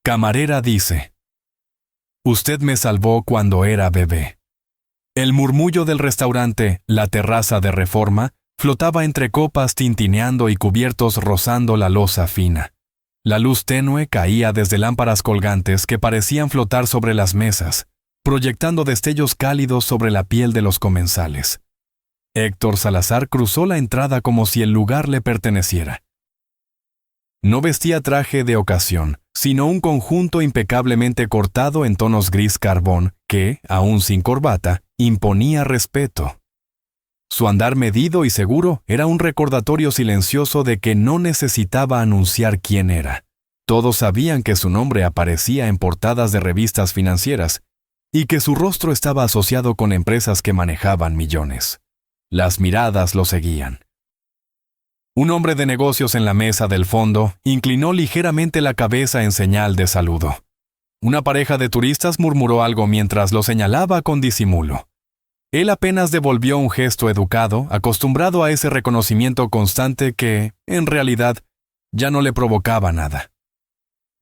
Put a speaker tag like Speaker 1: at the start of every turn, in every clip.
Speaker 1: Camarera dice: Usted me salvó cuando era bebé. El murmullo del restaurante La Terraza de Reforma flotaba entre copas tintineando y cubiertos rozando la loza fina. La luz tenue caía desde lámparas colgantes que parecían flotar sobre las mesas, proyectando destellos cálidos sobre la piel de los comensales. Héctor Salazar cruzó la entrada como si el lugar le perteneciera. No vestía traje de ocasión, sino un conjunto impecablemente cortado en tonos gris carbón que, aún sin corbata, imponía respeto. Su andar medido y seguro era un recordatorio silencioso de que no necesitaba anunciar quién era. Todos sabían que su nombre aparecía en portadas de revistas financieras y que su rostro estaba asociado con empresas que manejaban millones. Las miradas lo seguían. Un hombre de negocios en la mesa del fondo inclinó ligeramente la cabeza en señal de saludo. Una pareja de turistas murmuró algo mientras lo señalaba con disimulo. Él apenas devolvió un gesto educado, acostumbrado a ese reconocimiento constante que, en realidad, ya no le provocaba nada.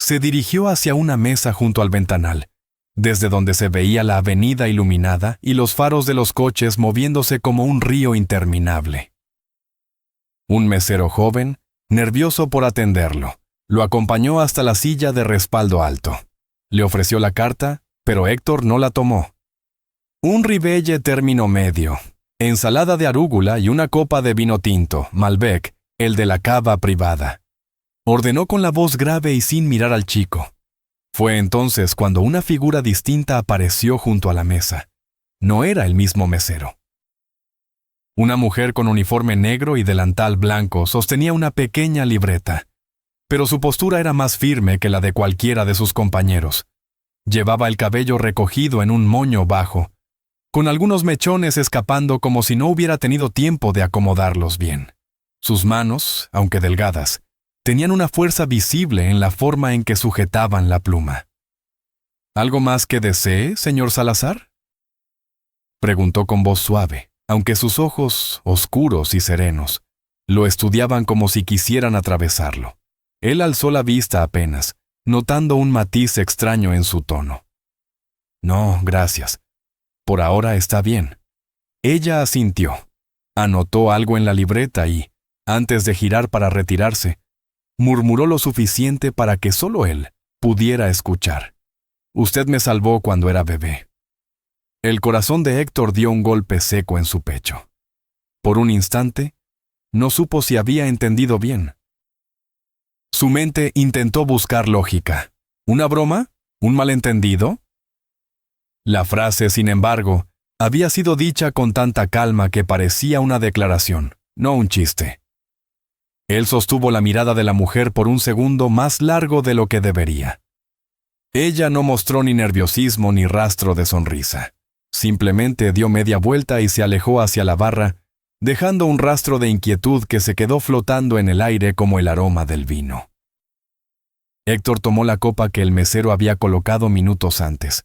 Speaker 1: Se dirigió hacia una mesa junto al ventanal, desde donde se veía la avenida iluminada y los faros de los coches moviéndose como un río interminable. Un mesero joven, nervioso por atenderlo, lo acompañó hasta la silla de respaldo alto. Le ofreció la carta, pero Héctor no la tomó. Un ribeye término medio, ensalada de arúgula y una copa de vino tinto, Malbec, el de la cava privada. Ordenó con la voz grave y sin mirar al chico. Fue entonces cuando una figura distinta apareció junto a la mesa. No era el mismo mesero. Una mujer con uniforme negro y delantal blanco sostenía una pequeña libreta, pero su postura era más firme que la de cualquiera de sus compañeros. Llevaba el cabello recogido en un moño bajo, con algunos mechones escapando como si no hubiera tenido tiempo de acomodarlos bien. Sus manos, aunque delgadas, tenían una fuerza visible en la forma en que sujetaban la pluma. ¿Algo más que desee, señor Salazar?, preguntó con voz suave, aunque sus ojos, oscuros y serenos, lo estudiaban como si quisieran atravesarlo. Él alzó la vista apenas, notando un matiz extraño en su tono. No, gracias. Por ahora está bien. Ella asintió. Anotó algo en la libreta y, antes de girar para retirarse, murmuró lo suficiente para que solo él pudiera escuchar. Usted me salvó cuando era bebé. El corazón de Héctor dio un golpe seco en su pecho. Por un instante, no supo si había entendido bien. Su mente intentó buscar lógica. ¿Una broma? ¿Un malentendido? La frase, sin embargo, había sido dicha con tanta calma que parecía una declaración, no un chiste. Él sostuvo la mirada de la mujer por un segundo más largo de lo que debería. Ella no mostró ni nerviosismo ni rastro de sonrisa. Simplemente dio media vuelta y se alejó hacia la barra, dejando un rastro de inquietud que se quedó flotando en el aire como el aroma del vino. Héctor tomó la copa que el mesero había colocado minutos antes.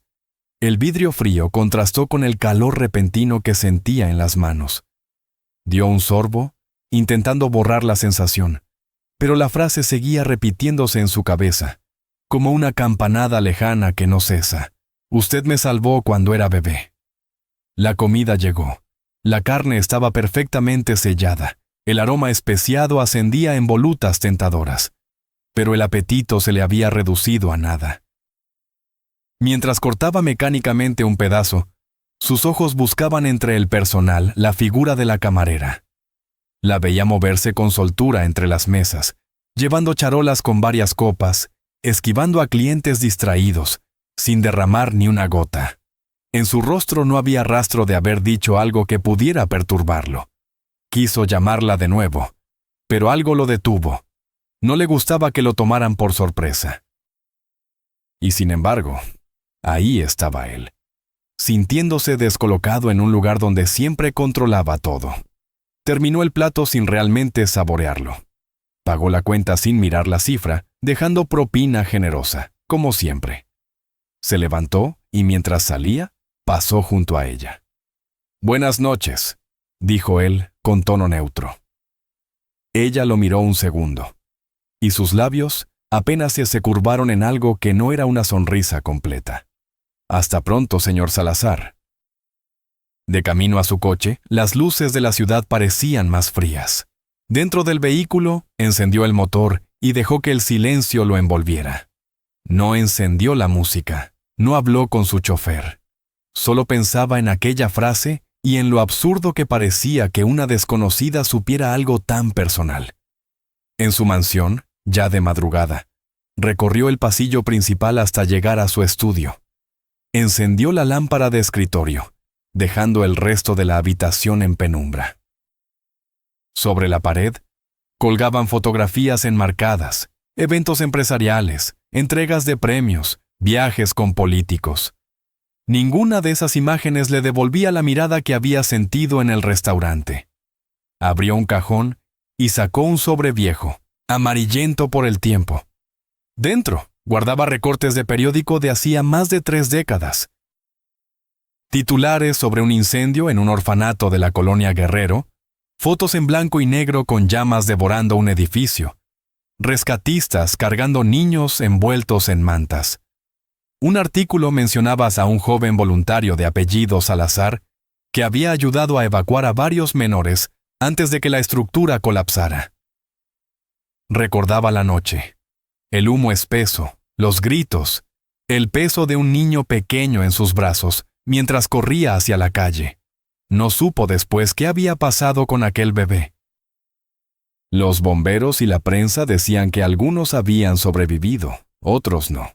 Speaker 1: El vidrio frío contrastó con el calor repentino que sentía en las manos. Dio un sorbo, intentando borrar la sensación, pero la frase seguía repitiéndose en su cabeza, como una campanada lejana que no cesa. Usted me salvó cuando era bebé. La comida llegó. La carne estaba perfectamente sellada. El aroma especiado ascendía en volutas tentadoras, pero el apetito se le había reducido a nada. Mientras cortaba mecánicamente un pedazo, sus ojos buscaban entre el personal la figura de la camarera. La veía moverse con soltura entre las mesas, llevando charolas con varias copas, esquivando a clientes distraídos, sin derramar ni una gota. En su rostro no había rastro de haber dicho algo que pudiera perturbarlo. Quiso llamarla de nuevo, pero algo lo detuvo. No le gustaba que lo tomaran por sorpresa. Y sin embargo, ahí estaba él, sintiéndose descolocado en un lugar donde siempre controlaba todo. Terminó el plato sin realmente saborearlo. Pagó la cuenta sin mirar la cifra, dejando propina generosa, como siempre. Se levantó y mientras salía, pasó junto a ella. «Buenas noches», dijo él con tono neutro. Ella lo miró un segundo, y sus labios, apenas se curvaron en algo que no era una sonrisa completa. «Hasta pronto, señor Salazar». De camino a su coche, las luces de la ciudad parecían más frías. Dentro del vehículo, encendió el motor y dejó que el silencio lo envolviera. No encendió la música, no habló con su chofer. Solo pensaba en aquella frase y en lo absurdo que parecía que una desconocida supiera algo tan personal. En su mansión, ya de madrugada, recorrió el pasillo principal hasta llegar a su estudio. Encendió la lámpara de escritorio, dejando el resto de la habitación en penumbra. Sobre la pared, colgaban fotografías enmarcadas, eventos empresariales, entregas de premios, viajes con políticos. Ninguna de esas imágenes le devolvía la mirada que había sentido en el restaurante. Abrió un cajón y sacó un sobre viejo, amarillento por el tiempo. Dentro, guardaba recortes de periódico de hacía más de 3 décadas. Titulares sobre un incendio en un orfanato de la colonia Guerrero, fotos en blanco y negro con llamas devorando un edificio, rescatistas cargando niños envueltos en mantas. Un artículo mencionaba a un joven voluntario de apellido Salazar que había ayudado a evacuar a varios menores antes de que la estructura colapsara. Recordaba la noche, el humo espeso, los gritos, el peso de un niño pequeño en sus brazos mientras corría hacia la calle. No supo después qué había pasado con aquel bebé. Los bomberos y la prensa decían que algunos habían sobrevivido, otros no.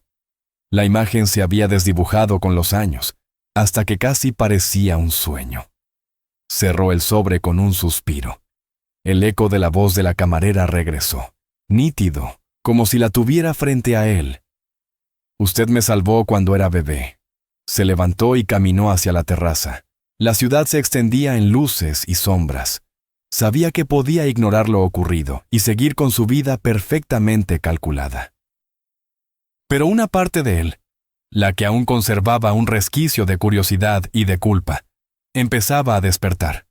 Speaker 1: La imagen se había desdibujado con los años, hasta que casi parecía un sueño. Cerró el sobre con un suspiro. El eco de la voz de la camarera regresó, nítido, como si la tuviera frente a él. «Usted me salvó cuando era bebé». Se levantó y caminó hacia la terraza. La ciudad se extendía en luces y sombras. Sabía que podía ignorar lo ocurrido y seguir con su vida perfectamente calculada. Pero una parte de él, la que aún conservaba un resquicio de curiosidad y de culpa, empezaba a despertar.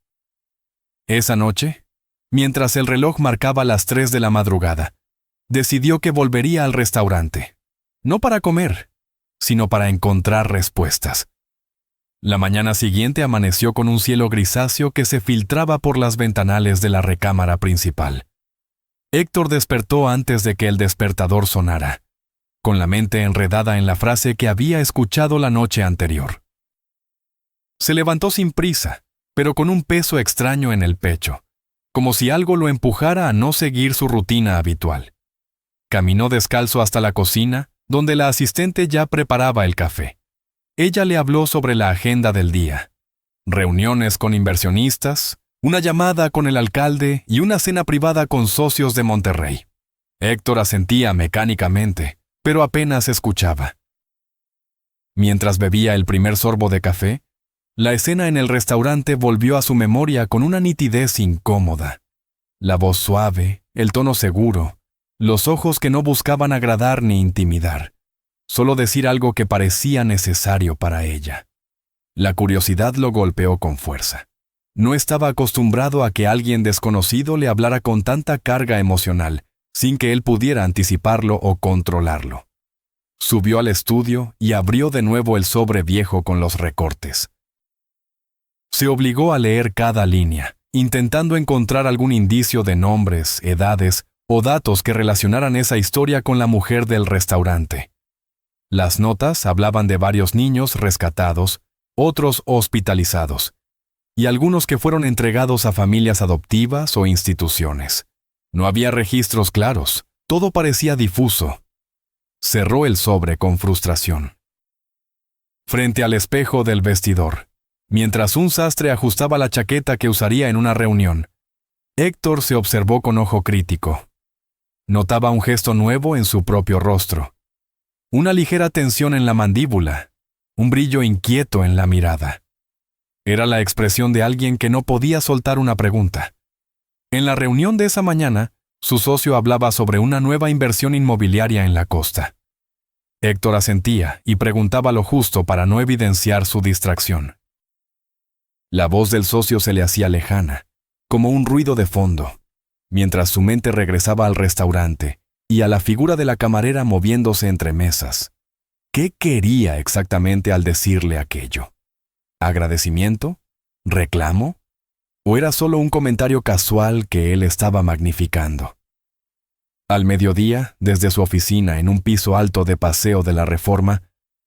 Speaker 1: Esa noche, mientras el reloj marcaba las 3 de la madrugada, decidió que volvería al restaurante, no para comer, sino para encontrar respuestas. La mañana siguiente amaneció con un cielo grisáceo que se filtraba por las ventanales de la recámara principal. Héctor despertó antes de que el despertador sonara, con la mente enredada en la frase que había escuchado la noche anterior. Se levantó sin prisa, pero con un peso extraño en el pecho, como si algo lo empujara a no seguir su rutina habitual. Caminó descalzo hasta la cocina, donde la asistente ya preparaba el café. Ella le habló sobre la agenda del día: reuniones con inversionistas, una llamada con el alcalde y una cena privada con socios de Monterrey. Héctor asentía mecánicamente, pero apenas escuchaba. Mientras bebía el primer sorbo de café, la escena en el restaurante volvió a su memoria con una nitidez incómoda. La voz suave, el tono seguro, los ojos que no buscaban agradar ni intimidar, solo decir algo que parecía necesario para ella. La curiosidad lo golpeó con fuerza. No estaba acostumbrado a que alguien desconocido le hablara con tanta carga emocional, sin que él pudiera anticiparlo o controlarlo. Subió al estudio y abrió de nuevo el sobre viejo con los recortes. Se obligó a leer cada línea, intentando encontrar algún indicio de nombres, edades o datos que relacionaran esa historia con la mujer del restaurante. Las notas hablaban de varios niños rescatados, otros hospitalizados, y algunos que fueron entregados a familias adoptivas o instituciones. No había registros claros, todo parecía difuso. Cerró el sobre con frustración. Frente al espejo del vestidor, mientras un sastre ajustaba la chaqueta que usaría en una reunión, Héctor se observó con ojo crítico. Notaba un gesto nuevo en su propio rostro. Una ligera tensión en la mandíbula, un brillo inquieto en la mirada. Era la expresión de alguien que no podía soltar una pregunta. En la reunión de esa mañana, su socio hablaba sobre una nueva inversión inmobiliaria en la costa. Héctor asentía y preguntaba lo justo para no evidenciar su distracción. La voz del socio se le hacía lejana, como un ruido de fondo, mientras su mente regresaba al restaurante y a la figura de la camarera moviéndose entre mesas. ¿Qué quería exactamente al decirle aquello? ¿Agradecimiento? ¿Reclamo? ¿O era solo un comentario casual que él estaba magnificando? Al mediodía, desde su oficina en un piso alto de Paseo de la Reforma,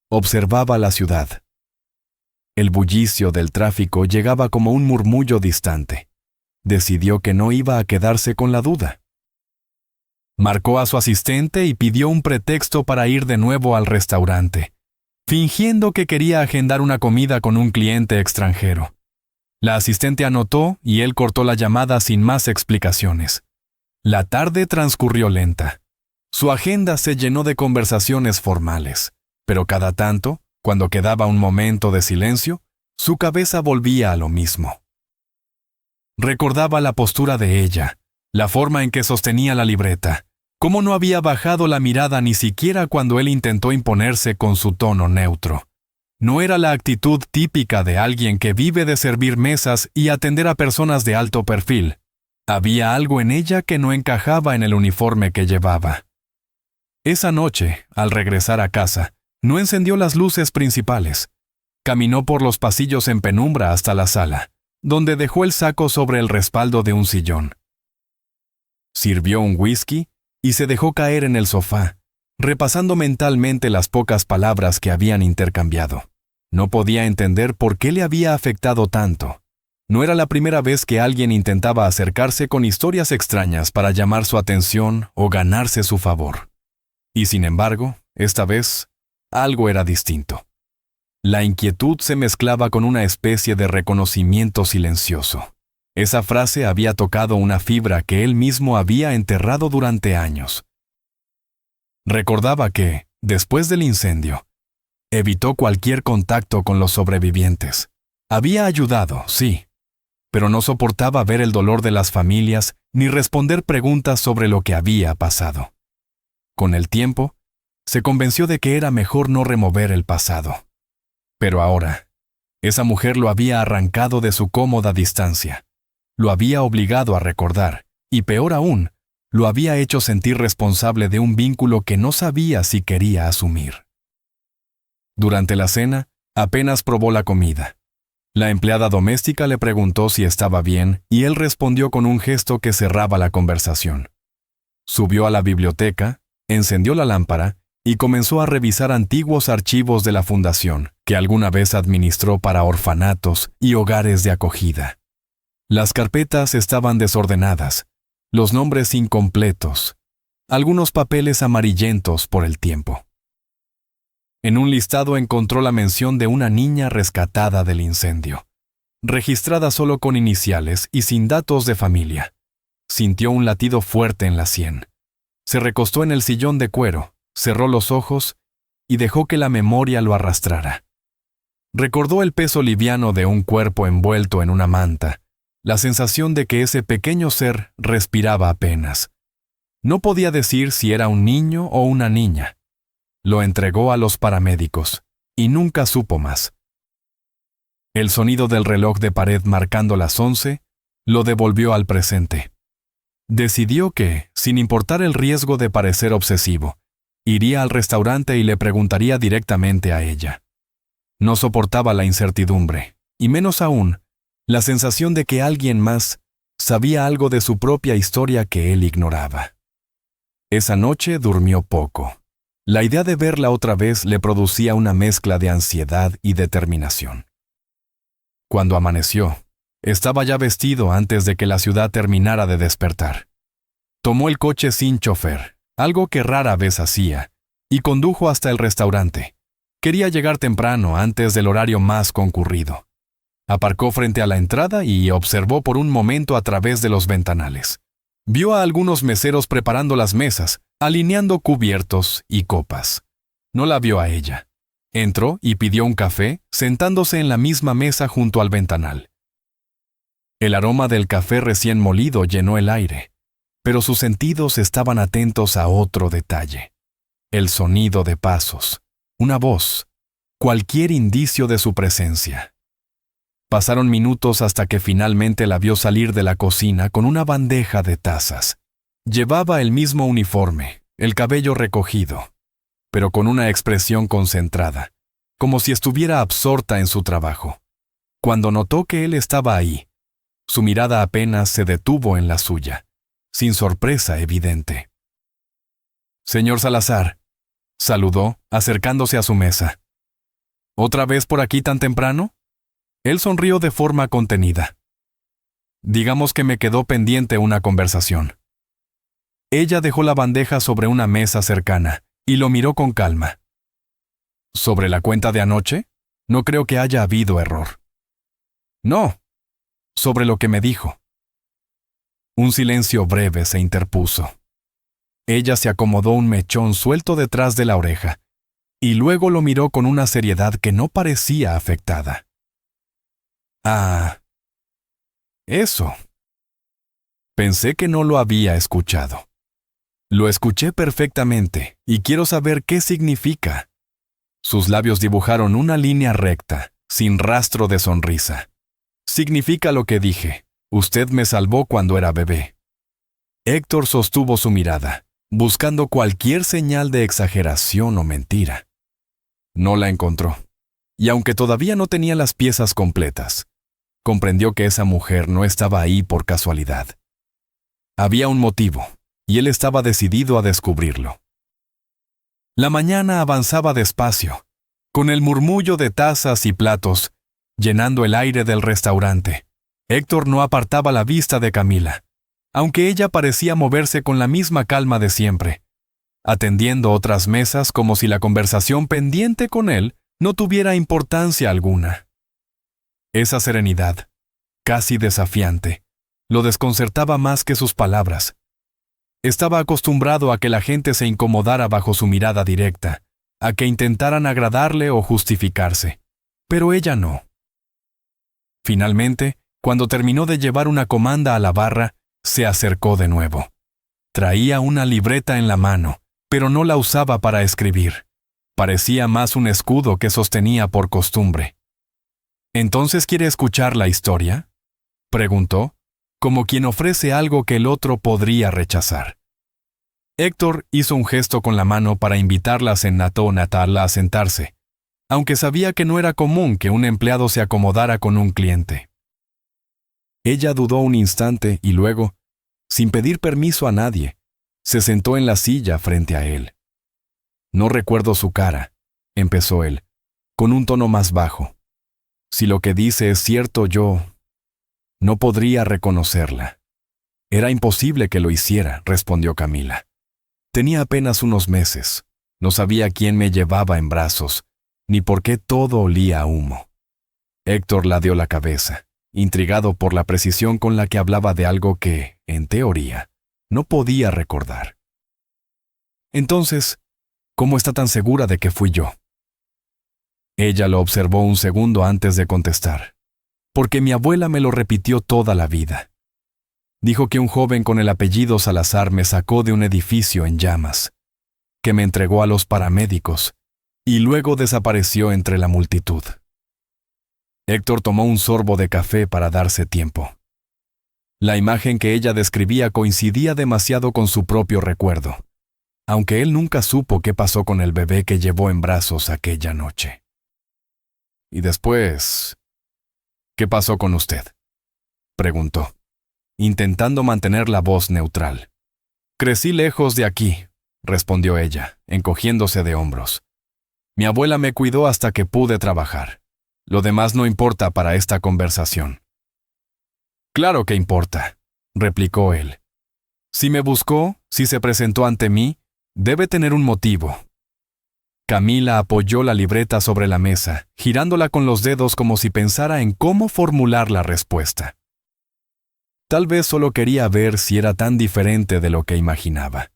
Speaker 1: observaba la ciudad. El bullicio del tráfico llegaba como un murmullo distante. Decidió que no iba a quedarse con la duda. Marcó a su asistente y pidió un pretexto para ir de nuevo al restaurante, fingiendo que quería agendar una comida con un cliente extranjero. La asistente anotó y él cortó la llamada sin más explicaciones. La tarde transcurrió lenta. Su agenda se llenó de conversaciones formales, pero cada tanto, cuando quedaba un momento de silencio, su cabeza volvía a lo mismo. Recordaba la postura de ella, la forma en que sostenía la libreta, cómo no había bajado la mirada ni siquiera cuando él intentó imponerse con su tono neutro. No era la actitud típica de alguien que vive de servir mesas y atender a personas de alto perfil. Había algo en ella que no encajaba en el uniforme que llevaba. Esa noche, al regresar a casa, no encendió las luces principales. Caminó por los pasillos en penumbra hasta la sala, donde dejó el saco sobre el respaldo de un sillón. Sirvió un whisky y se dejó caer en el sofá, repasando mentalmente las pocas palabras que habían intercambiado. No podía entender por qué le había afectado tanto. No era la primera vez que alguien intentaba acercarse con historias extrañas para llamar su atención o ganarse su favor. Y sin embargo, esta vez, algo era distinto. La inquietud se mezclaba con una especie de reconocimiento silencioso. Esa frase había tocado una fibra que él mismo había enterrado durante años. Recordaba que, después del incendio, evitó cualquier contacto con los sobrevivientes. Había ayudado, sí, pero no soportaba ver el dolor de las familias ni responder preguntas sobre lo que había pasado. Con el tiempo, se convenció de que era mejor no remover el pasado. Pero ahora, esa mujer lo había arrancado de su cómoda distancia. Lo había obligado a recordar, y peor aún, lo había hecho sentir responsable de un vínculo que no sabía si quería asumir. Durante la cena, apenas probó la comida. La empleada doméstica le preguntó si estaba bien y él respondió con un gesto que cerraba la conversación. Subió a la biblioteca, encendió la lámpara y comenzó a revisar antiguos archivos de la fundación que alguna vez administró para orfanatos y hogares de acogida. Las carpetas estaban desordenadas, los nombres incompletos, algunos papeles amarillentos por el tiempo. En un listado encontró la mención de una niña rescatada del incendio, registrada solo con iniciales y sin datos de familia. Sintió un latido fuerte en la sien. Se recostó en el sillón de cuero, cerró los ojos y dejó que la memoria lo arrastrara. Recordó el peso liviano de un cuerpo envuelto en una manta, la sensación de que ese pequeño ser respiraba apenas. No podía decir si era un niño o una niña. Lo entregó a los paramédicos, y nunca supo más. El sonido del reloj de pared marcando las 11 lo devolvió al presente. Decidió que, sin importar el riesgo de parecer obsesivo, iría al restaurante y le preguntaría directamente a ella. No soportaba la incertidumbre, y menos aún, la sensación de que alguien más sabía algo de su propia historia que él ignoraba. Esa noche durmió poco. La idea de verla otra vez le producía una mezcla de ansiedad y determinación. Cuando amaneció, estaba ya vestido antes de que la ciudad terminara de despertar. Tomó el coche sin chofer, algo que rara vez hacía, y condujo hasta el restaurante. Quería llegar temprano antes del horario más concurrido. Aparcó frente a la entrada y observó por un momento a través de los ventanales. Vio a algunos meseros preparando las mesas, alineando cubiertos y copas. No la vio a ella. Entró y pidió un café, sentándose en la misma mesa junto al ventanal. El aroma del café recién molido llenó el aire, pero sus sentidos estaban atentos a otro detalle. El sonido de pasos, una voz, cualquier indicio de su presencia. Pasaron minutos hasta que finalmente la vio salir de la cocina con una bandeja de tazas. Llevaba el mismo uniforme, el cabello recogido, pero con una expresión concentrada, como si estuviera absorta en su trabajo. Cuando notó que él estaba ahí, su mirada apenas se detuvo en la suya, sin sorpresa evidente. «Señor Salazar», saludó, acercándose a su mesa. «¿Otra vez por aquí tan temprano?» Él sonrió de forma contenida. «Digamos que me quedó pendiente una conversación». Ella dejó la bandeja sobre una mesa cercana y lo miró con calma. «¿Sobre la cuenta de anoche? No creo que haya habido error». «No, sobre lo que me dijo». Un silencio breve se interpuso. Ella se acomodó un mechón suelto detrás de la oreja y luego lo miró con una seriedad que no parecía afectada. «Ah, eso». Pensé que no lo había escuchado. Lo escuché perfectamente y quiero saber qué significa. Sus labios dibujaron una línea recta, sin rastro de sonrisa. Significa lo que dije. Usted me salvó cuando era bebé. Héctor sostuvo su mirada, buscando cualquier señal de exageración o mentira. No la encontró, y aunque todavía no tenía las piezas completas, comprendió que esa mujer no estaba ahí por casualidad. Había un motivo, y él estaba decidido a descubrirlo. La mañana avanzaba despacio, con el murmullo de tazas y platos, llenando el aire del restaurante. Héctor no apartaba la vista de Camila, aunque ella parecía moverse con la misma calma de siempre, atendiendo otras mesas como si la conversación pendiente con él no tuviera importancia alguna. Esa serenidad, casi desafiante, lo desconcertaba más que sus palabras. Estaba acostumbrado a que la gente se incomodara bajo su mirada directa, a que intentaran agradarle o justificarse, pero ella no. Finalmente, cuando terminó de llevar una comanda a la barra, se acercó de nuevo. Traía una libreta en la mano, pero no la usaba para escribir. Parecía más un escudo que sostenía por costumbre. «¿Entonces quiere escuchar la historia?», preguntó, como quien ofrece algo que el otro podría rechazar. Héctor hizo un gesto con la mano para invitarla a Natal'a a sentarse, aunque sabía que no era común que un empleado se acomodara con un cliente. Ella dudó un instante y luego, sin pedir permiso a nadie, se sentó en la silla frente a él. «No recuerdo su cara», empezó él, con un tono más bajo. «Si lo que dice es cierto, yo no podría reconocerla». «Era imposible que lo hiciera», respondió Camila. «Tenía apenas unos meses. No sabía quién me llevaba en brazos, ni por qué todo olía a humo». Héctor ladeó la cabeza, intrigado por la precisión con la que hablaba de algo que, en teoría, no podía recordar. «Entonces, ¿cómo está tan segura de que fui yo?». Ella lo observó un segundo antes de contestar. «Porque mi abuela me lo repitió toda la vida. Dijo que un joven con el apellido Salazar me sacó de un edificio en llamas, que me entregó a los paramédicos y luego desapareció entre la multitud». Héctor tomó un sorbo de café para darse tiempo. La imagen que ella describía coincidía demasiado con su propio recuerdo, aunque él nunca supo qué pasó con el bebé que llevó en brazos aquella noche. «Y después, ¿qué pasó con usted?», preguntó, intentando mantener la voz neutral. «Crecí lejos de aquí», respondió ella, encogiéndose de hombros. «Mi abuela me cuidó hasta que pude trabajar. Lo demás no importa para esta conversación». «Claro que importa», replicó él. «Si me buscó, si se presentó ante mí, debe tener un motivo». Camila apoyó la libreta sobre la mesa, girándola con los dedos como si pensara en cómo formular la respuesta. Tal vez solo quería ver si era tan diferente de lo que imaginaba.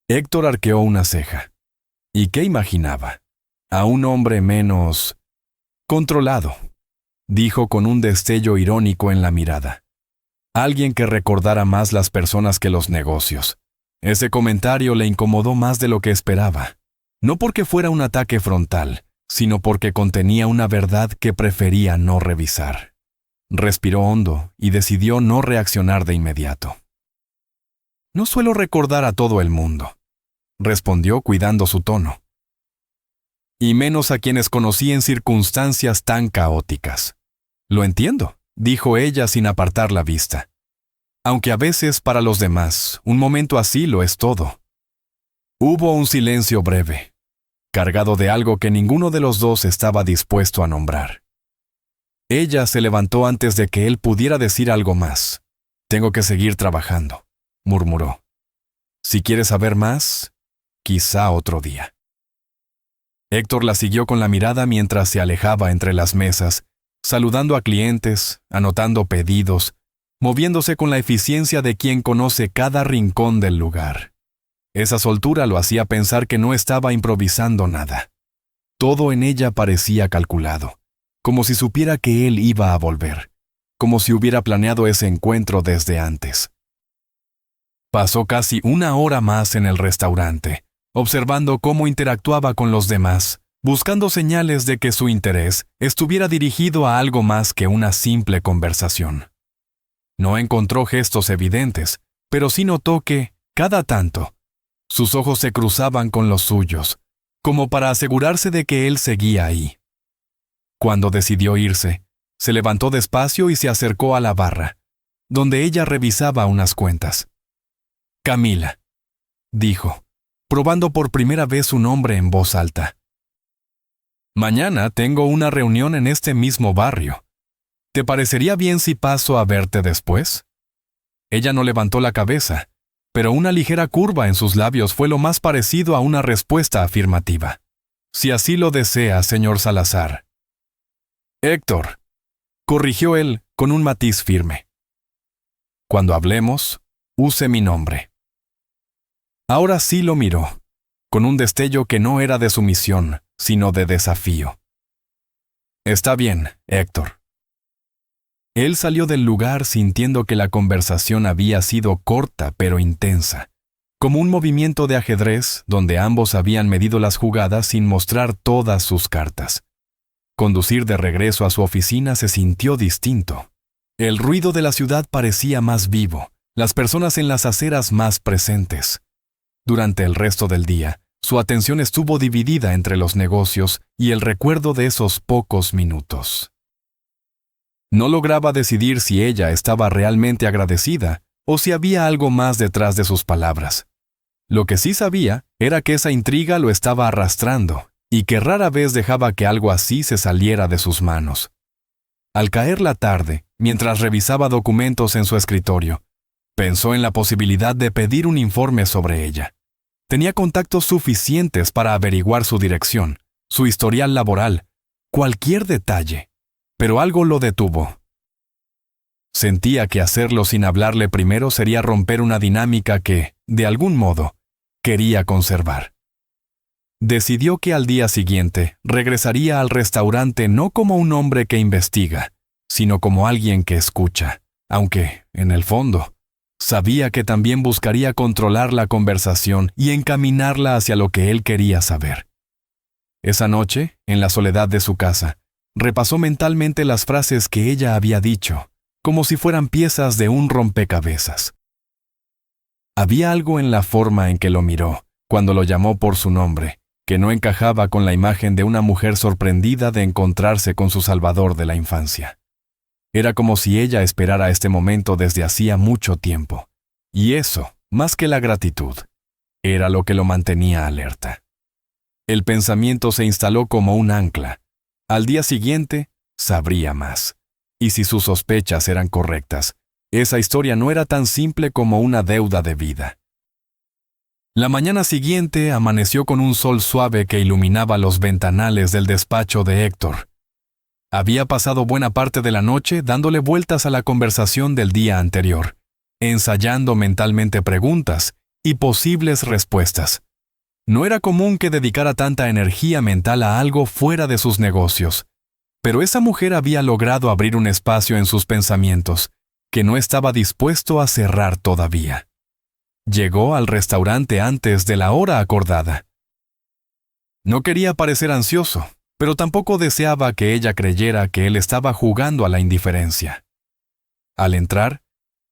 Speaker 1: Héctor arqueó una ceja. ¿Y qué imaginaba? A un hombre menos controlado, dijo con un destello irónico en la mirada. Alguien que recordara más las personas que los negocios. Ese comentario le incomodó más de lo que esperaba. No porque fuera un ataque frontal, sino porque contenía una verdad que prefería no revisar. Respiró hondo y decidió no reaccionar de inmediato. «No suelo recordar a todo el mundo», respondió cuidando su tono. Y menos a quienes conocí en circunstancias tan caóticas. Lo entiendo, dijo ella sin apartar la vista. Aunque a veces para los demás, un momento así lo es todo. Hubo un silencio breve, cargado de algo que ninguno de los dos estaba dispuesto a nombrar. Ella se levantó antes de que él pudiera decir algo más. Tengo que seguir trabajando, murmuró. Si quieres saber más, quizá otro día. Héctor la siguió con la mirada mientras se alejaba entre las mesas, saludando a clientes, anotando pedidos, moviéndose con la eficiencia de quien conoce cada rincón del lugar. Esa soltura lo hacía pensar que no estaba improvisando nada. Todo en ella parecía calculado, como si supiera que él iba a volver, como si hubiera planeado ese encuentro desde antes. Pasó casi una hora más en el restaurante, observando cómo interactuaba con los demás, buscando señales de que su interés estuviera dirigido a algo más que una simple conversación. No encontró gestos evidentes, pero sí notó que, cada tanto, sus ojos se cruzaban con los suyos, como para asegurarse de que él seguía ahí. Cuando decidió irse, se levantó despacio y se acercó a la barra, donde ella revisaba unas cuentas. Camila, dijo, probando por primera vez su nombre en voz alta. Mañana tengo una reunión en este mismo barrio. ¿Te parecería bien si paso a verte después? Ella no levantó la cabeza, pero una ligera curva en sus labios fue lo más parecido a una respuesta afirmativa. Si así lo desea, señor Salazar. Héctor, corrigió él con un matiz firme. Cuando hablemos, use mi nombre. Ahora sí lo miró, con un destello que no era de sumisión, sino de desafío. Está bien, Héctor. Él salió del lugar sintiendo que la conversación había sido corta pero intensa, como un movimiento de ajedrez donde ambos habían medido las jugadas sin mostrar todas sus cartas. Conducir de regreso a su oficina se sintió distinto. El ruido de la ciudad parecía más vivo, las personas en las aceras más presentes. Durante el resto del día, su atención estuvo dividida entre los negocios y el recuerdo de esos pocos minutos. No lograba decidir si ella estaba realmente agradecida o si había algo más detrás de sus palabras. Lo que sí sabía era que esa intriga lo estaba arrastrando y que rara vez dejaba que algo así se saliera de sus manos. Al caer la tarde, mientras revisaba documentos en su escritorio, pensó en la posibilidad de pedir un informe sobre ella. Tenía contactos suficientes para averiguar su dirección, su historial laboral, cualquier detalle, pero algo lo detuvo. Sentía que hacerlo sin hablarle primero sería romper una dinámica que, de algún modo, quería conservar. Decidió que al día siguiente regresaría al restaurante no como un hombre que investiga, sino como alguien que escucha, aunque, en el fondo, sabía que también buscaría controlar la conversación y encaminarla hacia lo que él quería saber. Esa noche, en la soledad de su casa, repasó mentalmente las frases que ella había dicho, como si fueran piezas de un rompecabezas. Había algo en la forma en que lo miró, cuando lo llamó por su nombre, que no encajaba con la imagen de una mujer sorprendida de encontrarse con su salvador de la infancia. Era como si ella esperara este momento desde hacía mucho tiempo, y eso, más que la gratitud, era lo que lo mantenía alerta. El pensamiento se instaló como un ancla. Al día siguiente, sabría más. Y si sus sospechas eran correctas, esa historia no era tan simple como una deuda de vida. La mañana siguiente amaneció con un sol suave que iluminaba los ventanales del despacho de Héctor. Había pasado buena parte de la noche dándole vueltas a la conversación del día anterior, ensayando mentalmente preguntas y posibles respuestas. No era común que dedicara tanta energía mental a algo fuera de sus negocios, pero esa mujer había logrado abrir un espacio en sus pensamientos que no estaba dispuesto a cerrar todavía. Llegó al restaurante antes de la hora acordada. No quería parecer ansioso, pero tampoco deseaba que ella creyera que él estaba jugando a la indiferencia. Al entrar,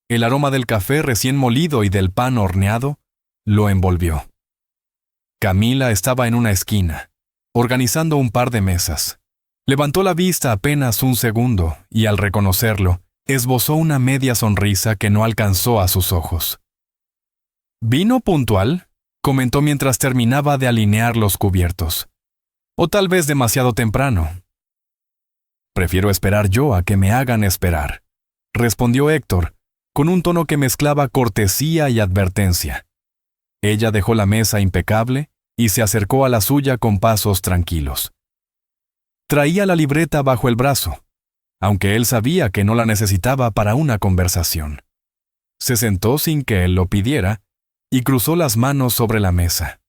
Speaker 1: el aroma del café recién molido y del pan horneado lo envolvió. Camila estaba en una esquina, organizando un par de mesas. Levantó la vista apenas un segundo y al reconocerlo, esbozó una media sonrisa que no alcanzó a sus ojos. «¿Vino puntual?», comentó mientras terminaba de alinear los cubiertos. «O tal vez demasiado temprano». «Prefiero esperar yo a que me hagan esperar», respondió Héctor, con un tono que mezclaba cortesía y advertencia. Ella dejó la mesa impecable y se acercó a la suya con pasos tranquilos. Traía la libreta bajo el brazo, aunque él sabía que no la necesitaba para una conversación. Se sentó sin que él lo pidiera y cruzó las manos sobre la mesa.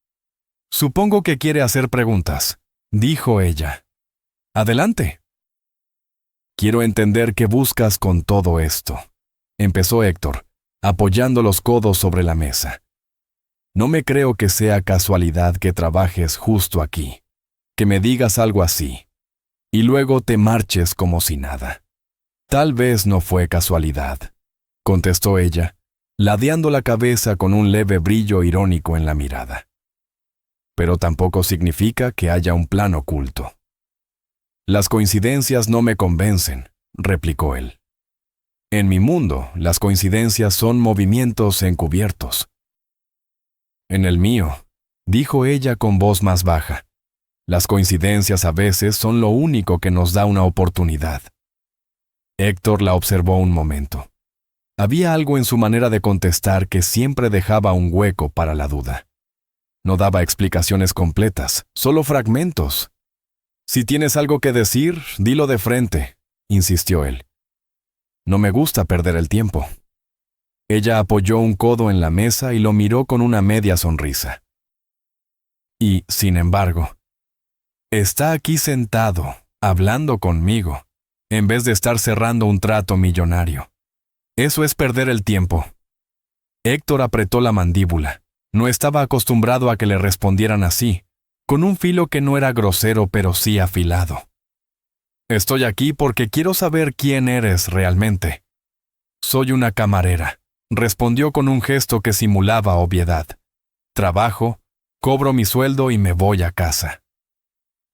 Speaker 1: «Supongo que quiere hacer preguntas», dijo ella. «Adelante». «Quiero entender qué buscas con todo esto», empezó Héctor, apoyando los codos sobre la mesa. «No me creo que sea casualidad que trabajes justo aquí, que me digas algo así, y luego te marches como si nada». «Tal vez no fue casualidad», contestó ella, ladeando la cabeza con un leve brillo irónico en la mirada. «Pero tampoco significa que haya un plan oculto». «Las coincidencias no me convencen», replicó él. «En mi mundo, las coincidencias son movimientos encubiertos». «En el mío», dijo ella con voz más baja, «las coincidencias a veces son lo único que nos da una oportunidad». Héctor la observó un momento. Había algo en su manera de contestar que siempre dejaba un hueco para la duda. No daba explicaciones completas, solo fragmentos. «Si tienes algo que decir, dilo de frente», insistió él. «No me gusta perder el tiempo». Ella apoyó un codo en la mesa y lo miró con una media sonrisa. «Y, sin embargo, está aquí sentado, hablando conmigo, en vez de estar cerrando un trato millonario. Eso es perder el tiempo». Héctor apretó la mandíbula. No estaba acostumbrado a que le respondieran así, con un filo que no era grosero pero sí afilado. «Estoy aquí porque quiero saber quién eres realmente». «Soy una camarera», respondió con un gesto que simulaba obviedad. «Trabajo, cobro mi sueldo y me voy a casa».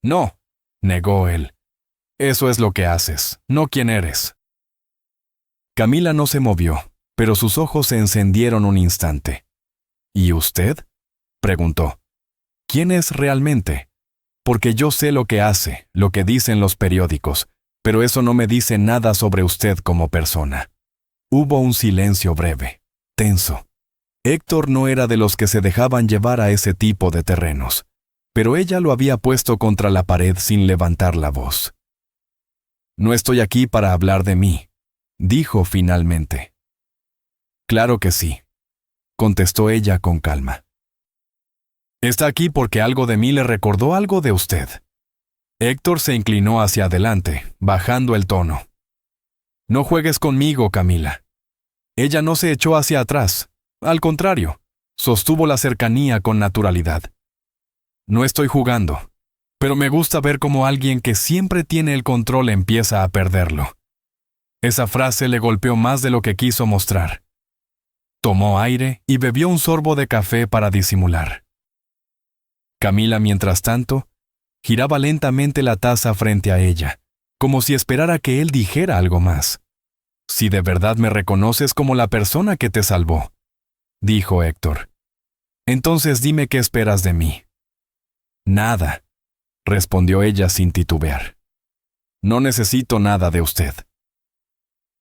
Speaker 1: «No», negó él. «Eso es lo que haces, no quién eres». Camila no se movió, pero sus ojos se encendieron un instante. «¿Y usted?», preguntó. «¿Quién es realmente? Porque yo sé lo que hace, lo que dicen los periódicos, pero eso no me dice nada sobre usted como persona». Hubo un silencio breve, tenso. Héctor no era de los que se dejaban llevar a ese tipo de terrenos, pero ella lo había puesto contra la pared sin levantar la voz. «No estoy aquí para hablar de mí», dijo finalmente. «Claro que sí», contestó ella con calma. «Está aquí porque algo de mí le recordó algo de usted». Héctor se inclinó hacia adelante, bajando el tono. «No juegues conmigo, Camila». Ella no se echó hacia atrás. Al contrario, sostuvo la cercanía con naturalidad. «No estoy jugando, pero me gusta ver cómo alguien que siempre tiene el control empieza a perderlo». Esa frase le golpeó más de lo que quiso mostrar. Tomó aire y bebió un sorbo de café para disimular. Camila, mientras tanto, giraba lentamente la taza frente a ella, como si esperara que él dijera algo más. «Si de verdad me reconoces como la persona que te salvó», dijo Héctor, «entonces dime qué esperas de mí». «Nada», respondió ella sin titubear. «No necesito nada de usted».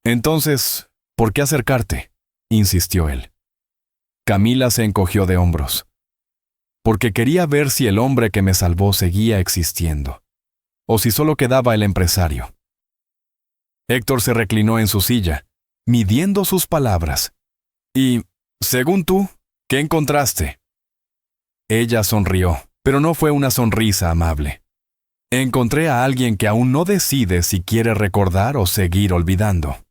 Speaker 1: «Entonces, ¿por qué acercarte?», insistió él. Camila se encogió de hombros. «Porque quería ver si el hombre que me salvó seguía existiendo, o si solo quedaba el empresario». Héctor se reclinó en su silla, midiendo sus palabras. «Y, según tú, ¿qué encontraste?». Ella sonrió, pero no fue una sonrisa amable. «Encontré a alguien que aún no decide si quiere recordar o seguir olvidando».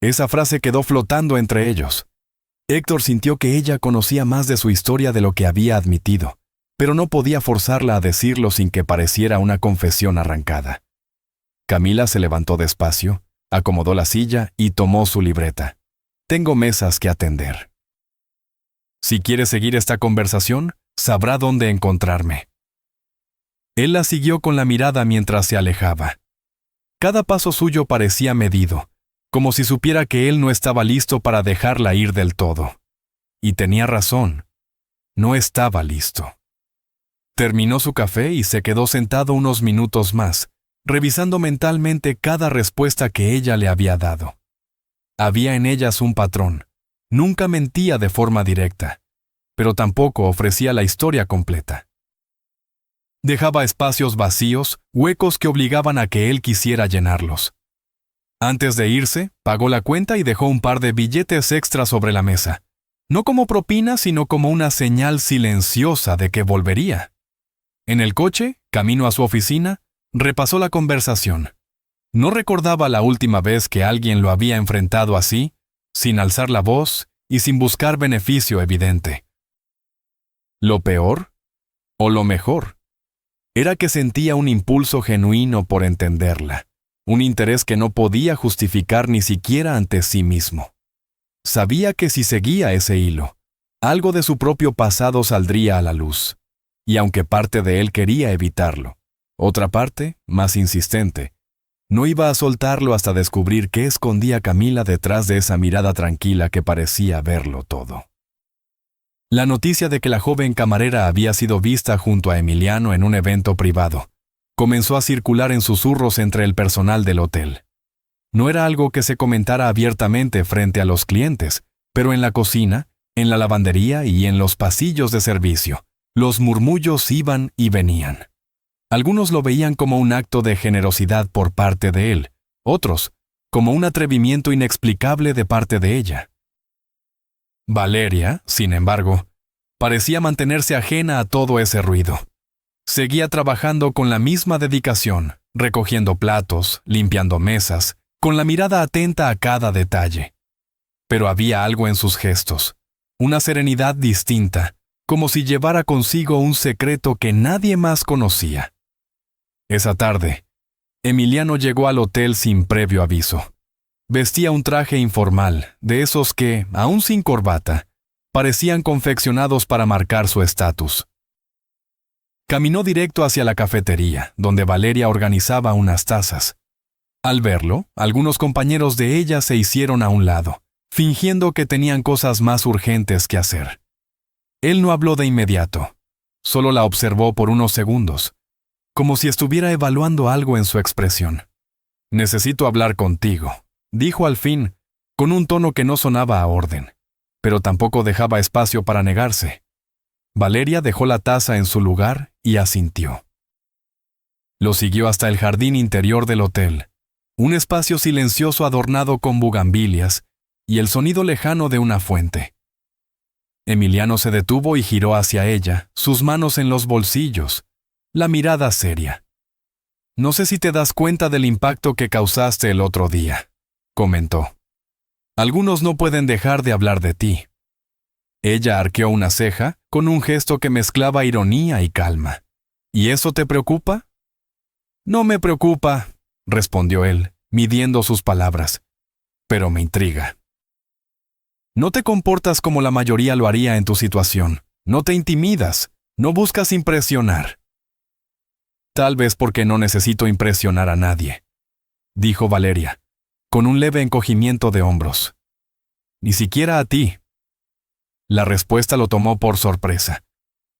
Speaker 1: Esa frase quedó flotando entre ellos. Héctor sintió que ella conocía más de su historia de lo que había admitido, pero no podía forzarla a decirlo sin que pareciera una confesión arrancada. Camila se levantó despacio, acomodó la silla y tomó su libreta. «Tengo mesas que atender». «Si quieres seguir esta conversación, sabrá dónde encontrarme. Él la siguió con la mirada mientras se alejaba. Cada paso suyo parecía medido, como si supiera que él no estaba listo para dejarla ir del todo. Y tenía razón, no estaba listo. Terminó su café y se quedó sentado unos minutos más, revisando mentalmente cada respuesta que ella le había dado. Había en ellas un patrón. Nunca mentía de forma directa, pero tampoco ofrecía la historia completa. Dejaba espacios vacíos, huecos que obligaban a que él quisiera llenarlos. Antes de irse, pagó la cuenta y dejó un par de billetes extra sobre la mesa, no como propina, sino como una señal silenciosa de que volvería. En el coche, camino a su oficina, repasó la conversación. No recordaba la última vez que alguien lo había enfrentado así, sin alzar la voz y sin buscar beneficio evidente. ¿Lo peor? ¿O lo mejor? Era que sentía un impulso genuino por entenderla, un interés que no podía justificar ni siquiera ante sí mismo. Sabía que si seguía ese hilo, algo de su propio pasado saldría a la luz, y aunque parte de él quería evitarlo, otra parte, más insistente, no iba a soltarlo hasta descubrir qué escondía Camila detrás de esa mirada tranquila que parecía verlo todo. La noticia de que la joven camarera había sido vista junto a Emiliano en un evento privado comenzó a circular en susurros entre el personal del hotel. No era algo que se comentara abiertamente frente a los clientes, pero en la cocina, en la lavandería y en los pasillos de servicio, los murmullos iban y venían. Algunos lo veían como un acto de generosidad por parte de él, otros como un atrevimiento inexplicable de parte de ella. Valeria, sin embargo, parecía mantenerse ajena a todo ese ruido. Seguía trabajando con la misma dedicación, recogiendo platos, limpiando mesas, con la mirada atenta a cada detalle. Pero había algo en sus gestos, una serenidad distinta, como si llevara consigo un secreto que nadie más conocía. Esa tarde, Emiliano llegó al hotel sin previo aviso. Vestía un traje informal, de esos que, aún sin corbata, parecían confeccionados para marcar su estatus. Caminó directo hacia la cafetería, donde Valeria organizaba unas tazas. Al verlo, algunos compañeros de ella se hicieron a un lado, fingiendo que tenían cosas más urgentes que hacer. Él no habló de inmediato, solo la observó por unos segundos, como si estuviera evaluando algo en su expresión. «Necesito hablar contigo», dijo al fin, con un tono que no sonaba a orden, pero tampoco dejaba espacio para negarse. Valeria dejó la taza en su lugar y asintió. Lo siguió hasta el jardín interior del hotel, un espacio silencioso adornado con bugambilias y el sonido lejano de una fuente. Emiliano se detuvo y giró hacia ella, sus manos en los bolsillos, la mirada seria. «No sé si te das cuenta del impacto que causaste el otro día», comentó. «Algunos no pueden dejar de hablar de ti». Ella arqueó una ceja con un gesto que mezclaba ironía y calma. «¿Y eso te preocupa?» «No me preocupa», respondió él, midiendo sus palabras, «pero me intriga». «No te comportas como la mayoría lo haría en tu situación. No te intimidas, no buscas impresionar». «Tal vez porque no necesito impresionar a nadie», dijo Valeria, con un leve encogimiento de hombros. «Ni siquiera a ti». La respuesta lo tomó por sorpresa.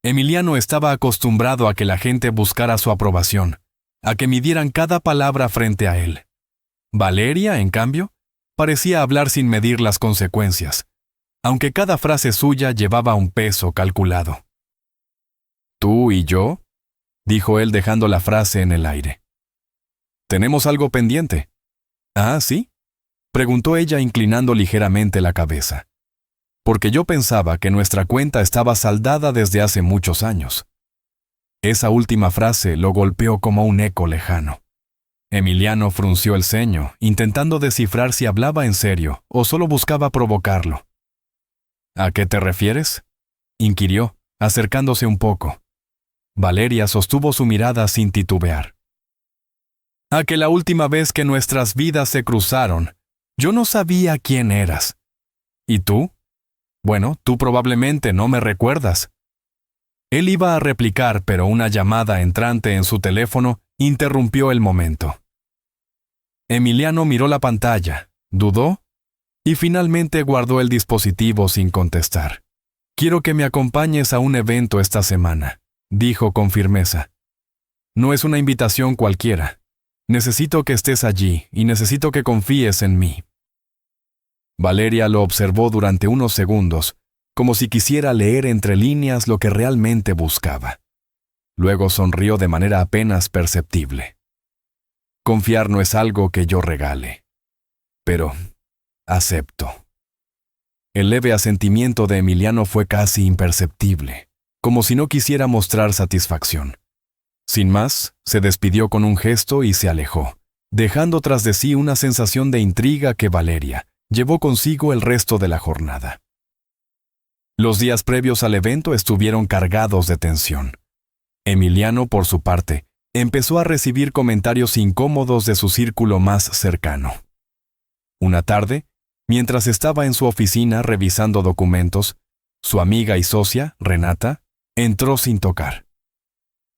Speaker 1: Emiliano estaba acostumbrado a que la gente buscara su aprobación, a que midieran cada palabra frente a él. Valeria, en cambio, parecía hablar sin medir las consecuencias, aunque cada frase suya llevaba un peso calculado. «¿Tú y yo?», dijo él dejando la frase en el aire. «Tenemos algo pendiente». «¿Ah, sí?», preguntó ella inclinando ligeramente la cabeza. «Porque yo pensaba que nuestra cuenta estaba saldada desde hace muchos años». Esa última frase lo golpeó como un eco lejano. Emiliano frunció el ceño, intentando descifrar si hablaba en serio o solo buscaba provocarlo. «¿A qué te refieres?», inquirió, acercándose un poco. Valeria sostuvo su mirada sin titubear. «A que la última vez que nuestras vidas se cruzaron, yo no sabía quién eras. ¿Y tú? Bueno, tú probablemente no me recuerdas». Él iba a replicar, pero una llamada entrante en su teléfono interrumpió el momento. Emiliano miró la pantalla, dudó y finalmente guardó el dispositivo sin contestar. «Quiero que me acompañes a un evento esta semana», dijo con firmeza. «No es una invitación cualquiera. Necesito que estés allí y necesito que confíes en mí». Valeria lo observó durante unos segundos, como si quisiera leer entre líneas lo que realmente buscaba. Luego sonrió de manera apenas perceptible. «Confiar no es algo que yo regale, pero acepto». El leve asentimiento de Emiliano fue casi imperceptible, como si no quisiera mostrar satisfacción. Sin más, se despidió con un gesto y se alejó, dejando tras de sí una sensación de intriga que Valeria llevó consigo el resto de la jornada. Los días previos al evento estuvieron cargados de tensión. Emiliano, por su parte, empezó a recibir comentarios incómodos de su círculo más cercano. Una tarde, mientras estaba en su oficina revisando documentos, su amiga y socia, Renata, entró sin tocar.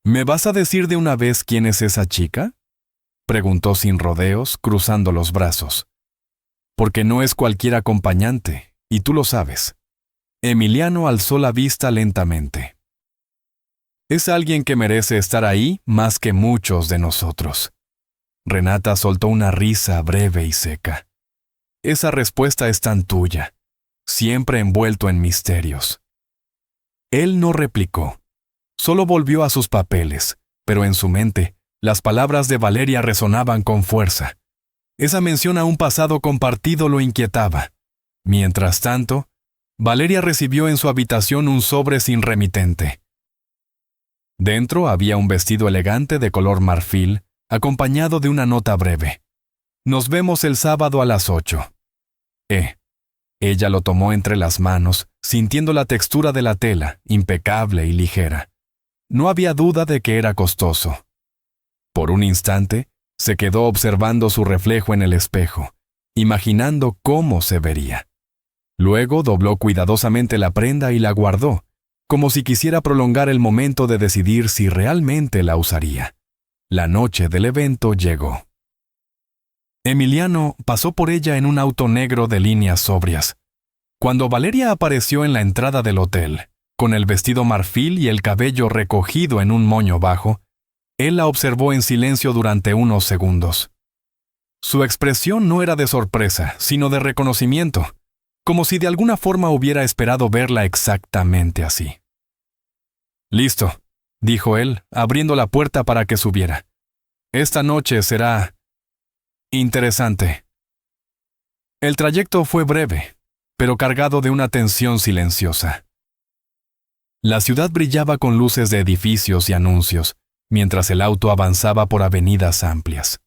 Speaker 1: «¿Me vas a decir de una vez quién es esa chica?», preguntó sin rodeos, cruzando los brazos. «Porque no es cualquier acompañante, y tú lo sabes». Emiliano alzó la vista lentamente. «Es alguien que merece estar ahí más que muchos de nosotros». Renata soltó una risa breve y seca. «Esa respuesta es tan tuya, siempre envuelto en misterios». Él no replicó, solo volvió a sus papeles, pero en su mente, las palabras de Valeria resonaban con fuerza. Esa mención a un pasado compartido lo inquietaba. Mientras tanto, Valeria recibió en su habitación un sobre sin remitente. Dentro había un vestido elegante de color marfil, acompañado de una nota breve. «Nos vemos el sábado a las 8. Ella lo tomó entre las manos, sintiendo la textura de la tela, impecable y ligera. No había duda de que era costoso. Por un instante, se quedó observando su reflejo en el espejo, imaginando cómo se vería. Luego dobló cuidadosamente la prenda y la guardó, como si quisiera prolongar el momento de decidir si realmente la usaría. La noche del evento llegó. Emiliano pasó por ella en un auto negro de líneas sobrias. Cuando Valeria apareció en la entrada del hotel, con el vestido marfil y el cabello recogido en un moño bajo, él la observó en silencio durante unos segundos. Su expresión no era de sorpresa, sino de reconocimiento, como si de alguna forma hubiera esperado verla exactamente así. «Listo», dijo él, abriendo la puerta para que subiera. «Esta noche será interesante». El trayecto fue breve, pero cargado de una tensión silenciosa. La ciudad brillaba con luces de edificios y anuncios, mientras el auto avanzaba por avenidas amplias.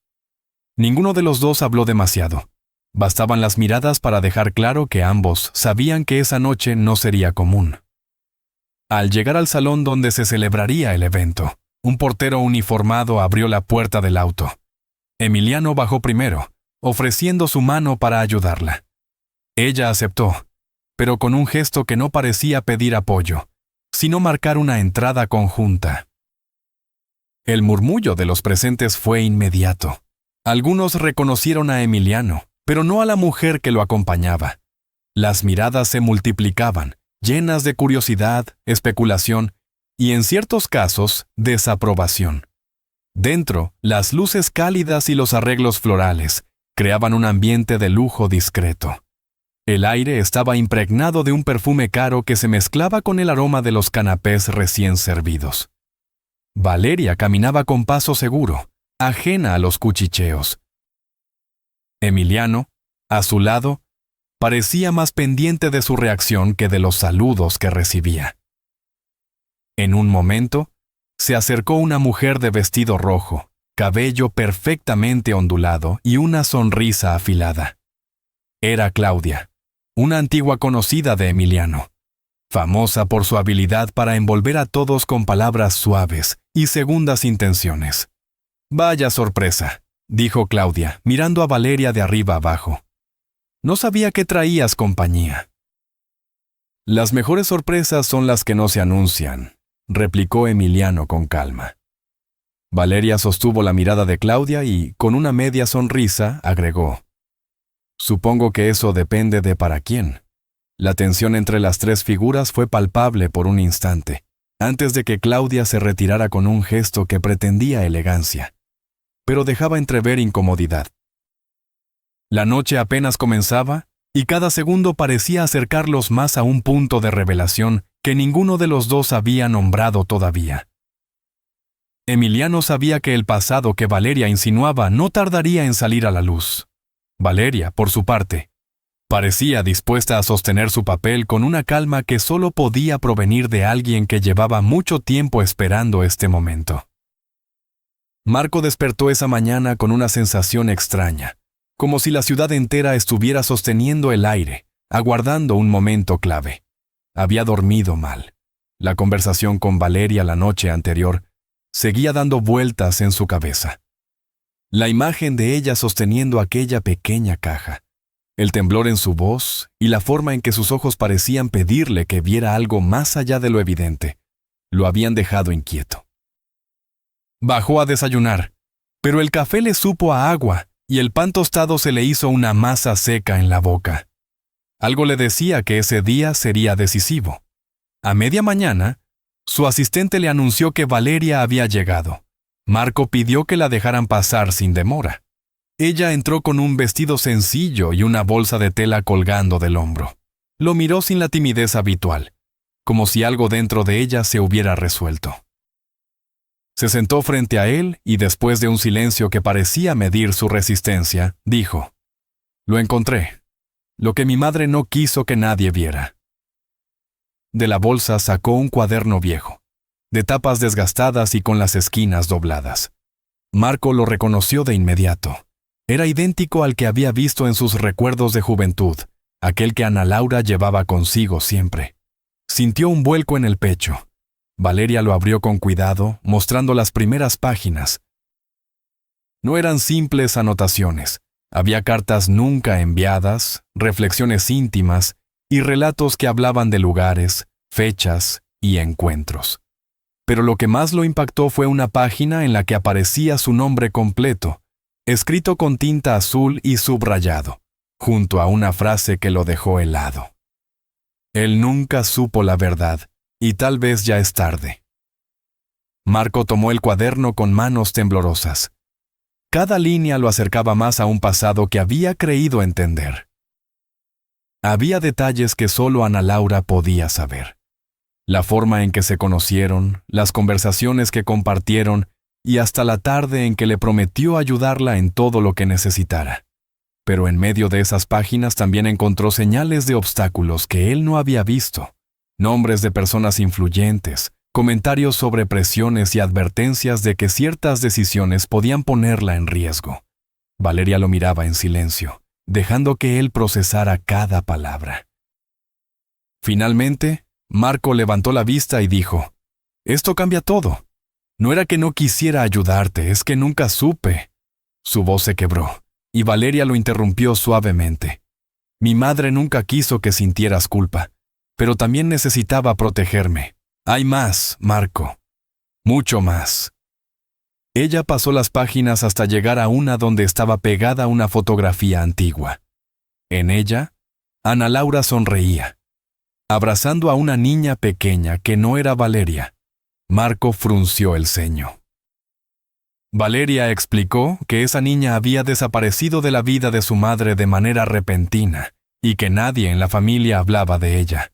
Speaker 1: Ninguno de los dos habló demasiado. Bastaban las miradas para dejar claro que ambos sabían que esa noche no sería común. Al llegar al salón donde se celebraría el evento, un portero uniformado abrió la puerta del auto. Emiliano bajó primero, ofreciendo su mano para ayudarla. Ella aceptó, pero con un gesto que no parecía pedir apoyo, sino marcar una entrada conjunta. El murmullo de los presentes fue inmediato. Algunos reconocieron a Emiliano, pero no a la mujer que lo acompañaba. Las miradas se multiplicaban, llenas de curiosidad, especulación y, en ciertos casos, desaprobación. Dentro, las luces cálidas y los arreglos florales creaban un ambiente de lujo discreto. El aire estaba impregnado de un perfume caro que se mezclaba con el aroma de los canapés recién servidos. Valeria caminaba con paso seguro, ajena a los cuchicheos. Emiliano, a su lado, parecía más pendiente de su reacción que de los saludos que recibía. En un momento, se acercó una mujer de vestido rojo, cabello perfectamente ondulado y una sonrisa afilada. Era Claudia, una antigua conocida de Emiliano, famosa por su habilidad para envolver a todos con palabras suaves y segundas intenciones. «Vaya sorpresa», dijo Claudia, mirando a Valeria de arriba abajo. «No sabía que traías compañía». «Las mejores sorpresas son las que no se anuncian», replicó Emiliano con calma. Valeria sostuvo la mirada de Claudia y, con una media sonrisa, agregó: «Supongo que eso depende de para quién». La tensión entre las tres figuras fue palpable por un instante, antes de que Claudia se retirara con un gesto que pretendía elegancia, pero dejaba entrever incomodidad. La noche apenas comenzaba, y cada segundo parecía acercarlos más a un punto de revelación que ninguno de los dos había nombrado todavía. Emiliano sabía que el pasado que Valeria insinuaba no tardaría en salir a la luz. Valeria, por su parte, parecía dispuesta a sostener su papel con una calma que solo podía provenir de alguien que llevaba mucho tiempo esperando este momento. Marco despertó esa mañana con una sensación extraña, como si la ciudad entera estuviera sosteniendo el aire, aguardando un momento clave. Había dormido mal. La conversación con Valeria la noche anterior seguía dando vueltas en su cabeza. La imagen de ella sosteniendo aquella pequeña caja, el temblor en su voz y la forma en que sus ojos parecían pedirle que viera algo más allá de lo evidente, lo habían dejado inquieto. Bajó a desayunar, pero el café le supo a agua y el pan tostado se le hizo una masa seca en la boca. Algo le decía que ese día sería decisivo. A media mañana, su asistente le anunció que Valeria había llegado. Marco pidió que la dejaran pasar sin demora. Ella entró con un vestido sencillo y una bolsa de tela colgando del hombro. Lo miró sin la timidez habitual, como si algo dentro de ella se hubiera resuelto. Se sentó frente a él y después de un silencio que parecía medir su resistencia, dijo: «Lo encontré. Lo que mi madre no quiso que nadie viera». De la bolsa sacó un cuaderno viejo, de tapas desgastadas y con las esquinas dobladas. Marco lo reconoció de inmediato. Era idéntico al que había visto en sus recuerdos de juventud, aquel que Ana Laura llevaba consigo siempre. Sintió un vuelco en el pecho. Valeria lo abrió con cuidado, mostrando las primeras páginas. No eran simples anotaciones. Había cartas nunca enviadas, reflexiones íntimas y relatos que hablaban de lugares, fechas y encuentros. Pero lo que más lo impactó fue una página en la que aparecía su nombre completo, escrito con tinta azul y subrayado, junto a una frase que lo dejó helado. Él nunca supo la verdad, y tal vez ya es tarde. Marco tomó el cuaderno con manos temblorosas. Cada línea lo acercaba más a un pasado que había creído entender. Había detalles que solo Ana Laura podía saber. La forma en que se conocieron, las conversaciones que compartieron y hasta la tarde en que le prometió ayudarla en todo lo que necesitara. Pero en medio de esas páginas también encontró señales de obstáculos que él no había visto, nombres de personas influyentes, comentarios sobre presiones y advertencias de que ciertas decisiones podían ponerla en riesgo. Valeria lo miraba en silencio, dejando que él procesara cada palabra. Finalmente, Marco levantó la vista y dijo: «Esto cambia todo. No era que no quisiera ayudarte, es que nunca supe». Su voz se quebró, y Valeria lo interrumpió suavemente. «Mi madre nunca quiso que sintieras culpa, pero también necesitaba protegerme. Hay más, Marco. Mucho más». Ella pasó las páginas hasta llegar a una donde estaba pegada una fotografía antigua. En ella, Ana Laura sonreía, abrazando a una niña pequeña que no era Valeria. Marco frunció el ceño. Valeria explicó que esa niña había desaparecido de la vida de su madre de manera repentina y que nadie en la familia hablaba de ella.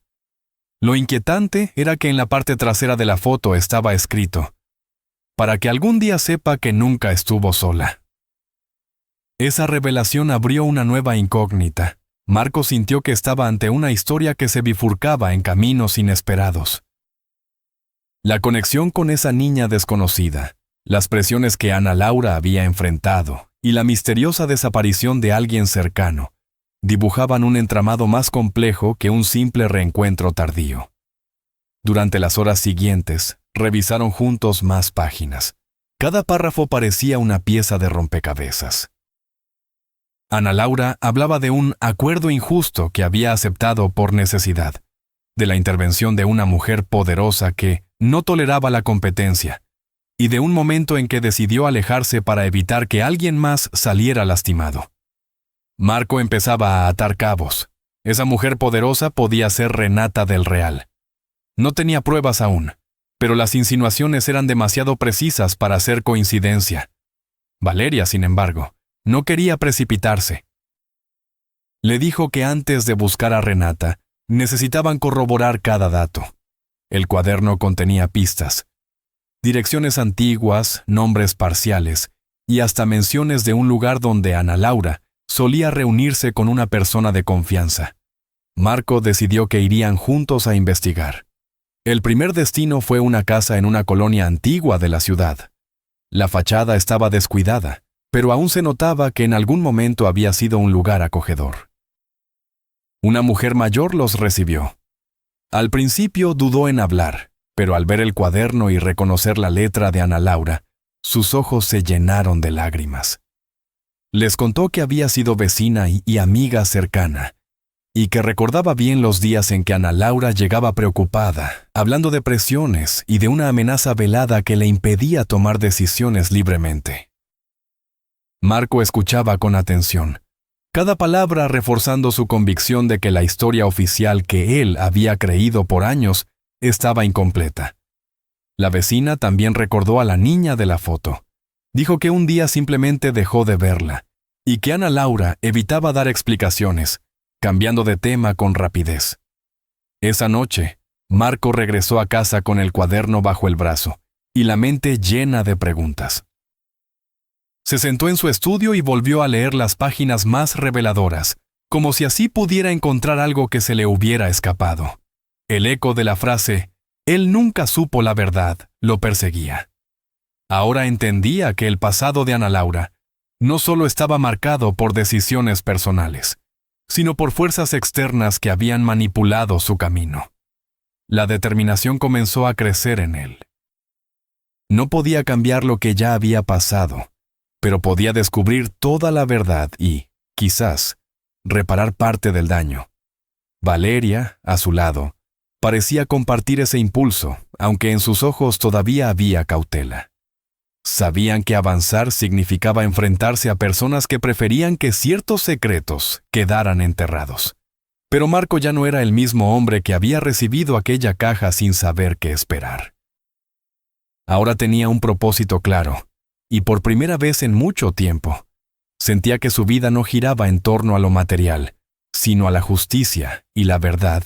Speaker 1: Lo inquietante era que en la parte trasera de la foto estaba escrito: «Para que algún día sepa que nunca estuvo sola». Esa revelación abrió una nueva incógnita. Marco sintió que estaba ante una historia que se bifurcaba en caminos inesperados. La conexión con esa niña desconocida, las presiones que Ana Laura había enfrentado y la misteriosa desaparición de alguien cercano dibujaban un entramado más complejo que un simple reencuentro tardío. Durante las horas siguientes, revisaron juntos más páginas. Cada párrafo parecía una pieza de rompecabezas. Ana Laura hablaba de un acuerdo injusto que había aceptado por necesidad, de la intervención de una mujer poderosa que, no toleraba la competencia, y de un momento en que decidió alejarse para evitar que alguien más saliera lastimado. Marco empezaba a atar cabos. Esa mujer poderosa podía ser Renata del Real. No tenía pruebas aún, pero las insinuaciones eran demasiado precisas para ser coincidencia. Valeria, sin embargo, no quería precipitarse. Le dijo que antes de buscar a Renata, necesitaban corroborar cada dato. El cuaderno contenía pistas, direcciones antiguas, nombres parciales y hasta menciones de un lugar donde Ana Laura solía reunirse con una persona de confianza. Marco decidió que irían juntos a investigar. El primer destino fue una casa en una colonia antigua de la ciudad. La fachada estaba descuidada, pero aún se notaba que en algún momento había sido un lugar acogedor. Una mujer mayor los recibió. Al principio dudó en hablar, pero al ver el cuaderno y reconocer la letra de Ana Laura, sus ojos se llenaron de lágrimas. Les contó que había sido vecina y amiga cercana, y que recordaba bien los días en que Ana Laura llegaba preocupada, hablando de presiones y de una amenaza velada que le impedía tomar decisiones libremente. Marco escuchaba con atención, cada palabra reforzando su convicción de que la historia oficial que él había creído por años estaba incompleta. La vecina también recordó a la niña de la foto. Dijo que un día simplemente dejó de verla, y que Ana Laura evitaba dar explicaciones, cambiando de tema con rapidez. Esa noche, Marco regresó a casa con el cuaderno bajo el brazo y la mente llena de preguntas. Se sentó en su estudio y volvió a leer las páginas más reveladoras, como si así pudiera encontrar algo que se le hubiera escapado. El eco de la frase, «Él nunca supo la verdad», lo perseguía. Ahora entendía que el pasado de Ana Laura no solo estaba marcado por decisiones personales, sino por fuerzas externas que habían manipulado su camino. La determinación comenzó a crecer en él. No podía cambiar lo que ya había pasado, pero podía descubrir toda la verdad y, quizás, reparar parte del daño. Valeria, a su lado, parecía compartir ese impulso, aunque en sus ojos todavía había cautela. Sabían que avanzar significaba enfrentarse a personas que preferían que ciertos secretos quedaran enterrados. Pero Marco ya no era el mismo hombre que había recibido aquella caja sin saber qué esperar. Ahora tenía un propósito claro, y por primera vez en mucho tiempo, sentía que su vida no giraba en torno a lo material, sino a la justicia y la verdad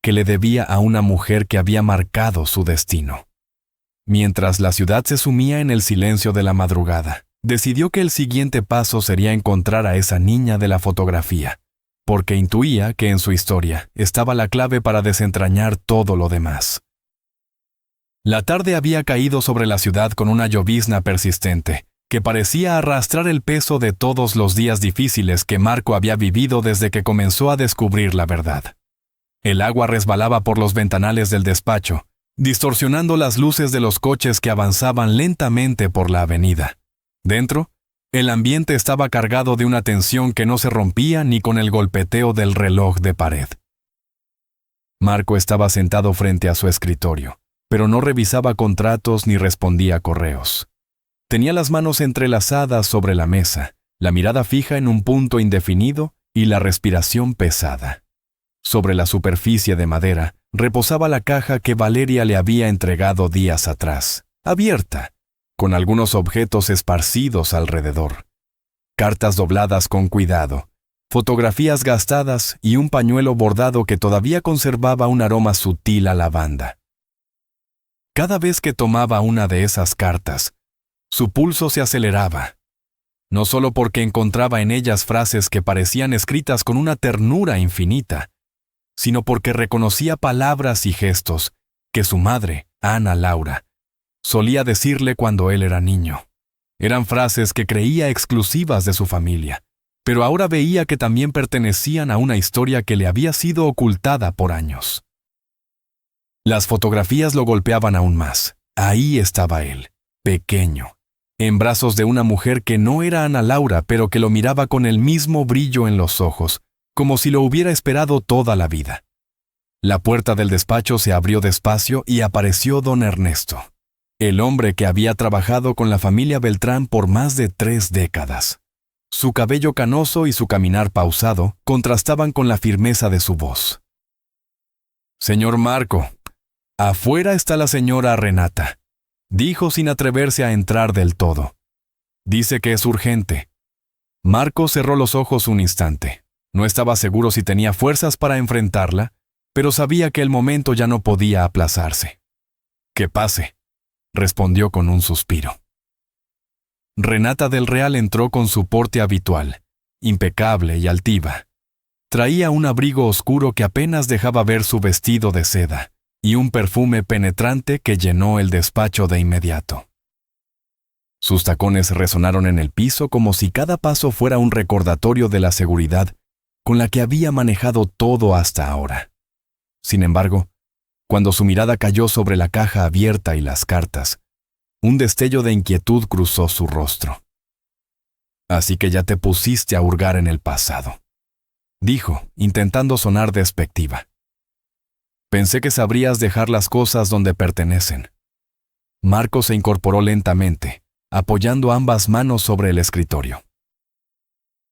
Speaker 1: que le debía a una mujer que había marcado su destino. Mientras la ciudad se sumía en el silencio de la madrugada, decidió que el siguiente paso sería encontrar a esa niña de la fotografía, porque intuía que en su historia estaba la clave para desentrañar todo lo demás. La tarde había caído sobre la ciudad con una llovizna persistente, que parecía arrastrar el peso de todos los días difíciles que Marco había vivido desde que comenzó a descubrir la verdad. El agua resbalaba por los ventanales del despacho, distorsionando las luces de los coches que avanzaban lentamente por la avenida. Dentro, el ambiente estaba cargado de una tensión que no se rompía ni con el golpeteo del reloj de pared. Marco estaba sentado frente a su escritorio, pero no revisaba contratos ni respondía correos. Tenía las manos entrelazadas sobre la mesa, la mirada fija en un punto indefinido y la respiración pesada. Sobre la superficie de madera reposaba la caja que Valeria le había entregado días atrás, abierta, con algunos objetos esparcidos alrededor. Cartas dobladas con cuidado, fotografías gastadas y un pañuelo bordado que todavía conservaba un aroma sutil a lavanda. Cada vez que tomaba una de esas cartas, su pulso se aceleraba, no solo porque encontraba en ellas frases que parecían escritas con una ternura infinita, sino porque reconocía palabras y gestos que su madre, Ana Laura, solía decirle cuando él era niño. Eran frases que creía exclusivas de su familia, pero ahora veía que también pertenecían a una historia que le había sido ocultada por años. Las fotografías lo golpeaban aún más. Ahí estaba él, pequeño, en brazos de una mujer que no era Ana Laura, pero que lo miraba con el mismo brillo en los ojos, como si lo hubiera esperado toda la vida. La puerta del despacho se abrió despacio y apareció don Ernesto, el hombre que había trabajado con la familia Beltrán por más de 3 décadas. Su cabello canoso y su caminar pausado contrastaban con la firmeza de su voz. «Señor Marco, afuera está la señora Renata», dijo sin atreverse a entrar del todo. «Dice que es urgente». Marco cerró los ojos un instante. No estaba seguro si tenía fuerzas para enfrentarla, pero sabía que el momento ya no podía aplazarse. «Que pase», respondió con un suspiro. Renata del Real entró con su porte habitual, impecable y altiva. Traía un abrigo oscuro que apenas dejaba ver su vestido de seda, y un perfume penetrante que llenó el despacho de inmediato. Sus tacones resonaron en el piso como si cada paso fuera un recordatorio de la seguridad con la que había manejado todo hasta ahora. Sin embargo, cuando su mirada cayó sobre la caja abierta y las cartas, un destello de inquietud cruzó su rostro. «Así que ya te pusiste a hurgar en el pasado», dijo, intentando sonar despectiva. «Pensé que sabrías dejar las cosas donde pertenecen». Marco se incorporó lentamente, apoyando ambas manos sobre el escritorio.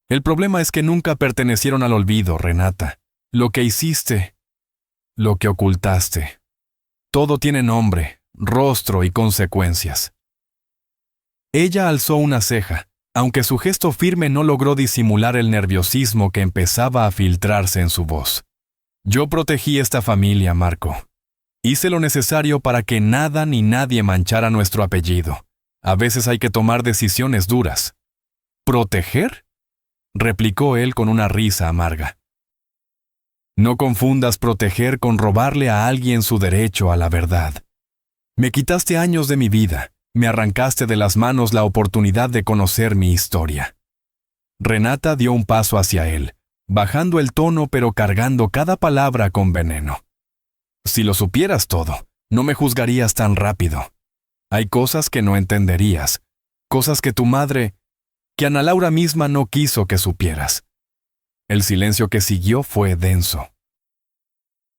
Speaker 1: «El problema es que nunca pertenecieron al olvido, Renata. Lo que hiciste, lo que ocultaste, todo tiene nombre, rostro y consecuencias». Ella alzó una ceja, aunque su gesto firme no logró disimular el nerviosismo que empezaba a filtrarse en su voz. «Yo protegí esta familia, Marco. Hice lo necesario para que nada ni nadie manchara nuestro apellido. A veces hay que tomar decisiones duras». «¿Proteger?», replicó él con una risa amarga. «No confundas proteger con robarle a alguien su derecho a la verdad. Me quitaste años de mi vida, me arrancaste de las manos la oportunidad de conocer mi historia». Renata dio un paso hacia él, bajando el tono pero cargando cada palabra con veneno. «Si lo supieras todo, no me juzgarías tan rápido. Hay cosas que no entenderías, cosas que tu madre, que Ana Laura misma no quiso que supieras». El silencio que siguió fue denso.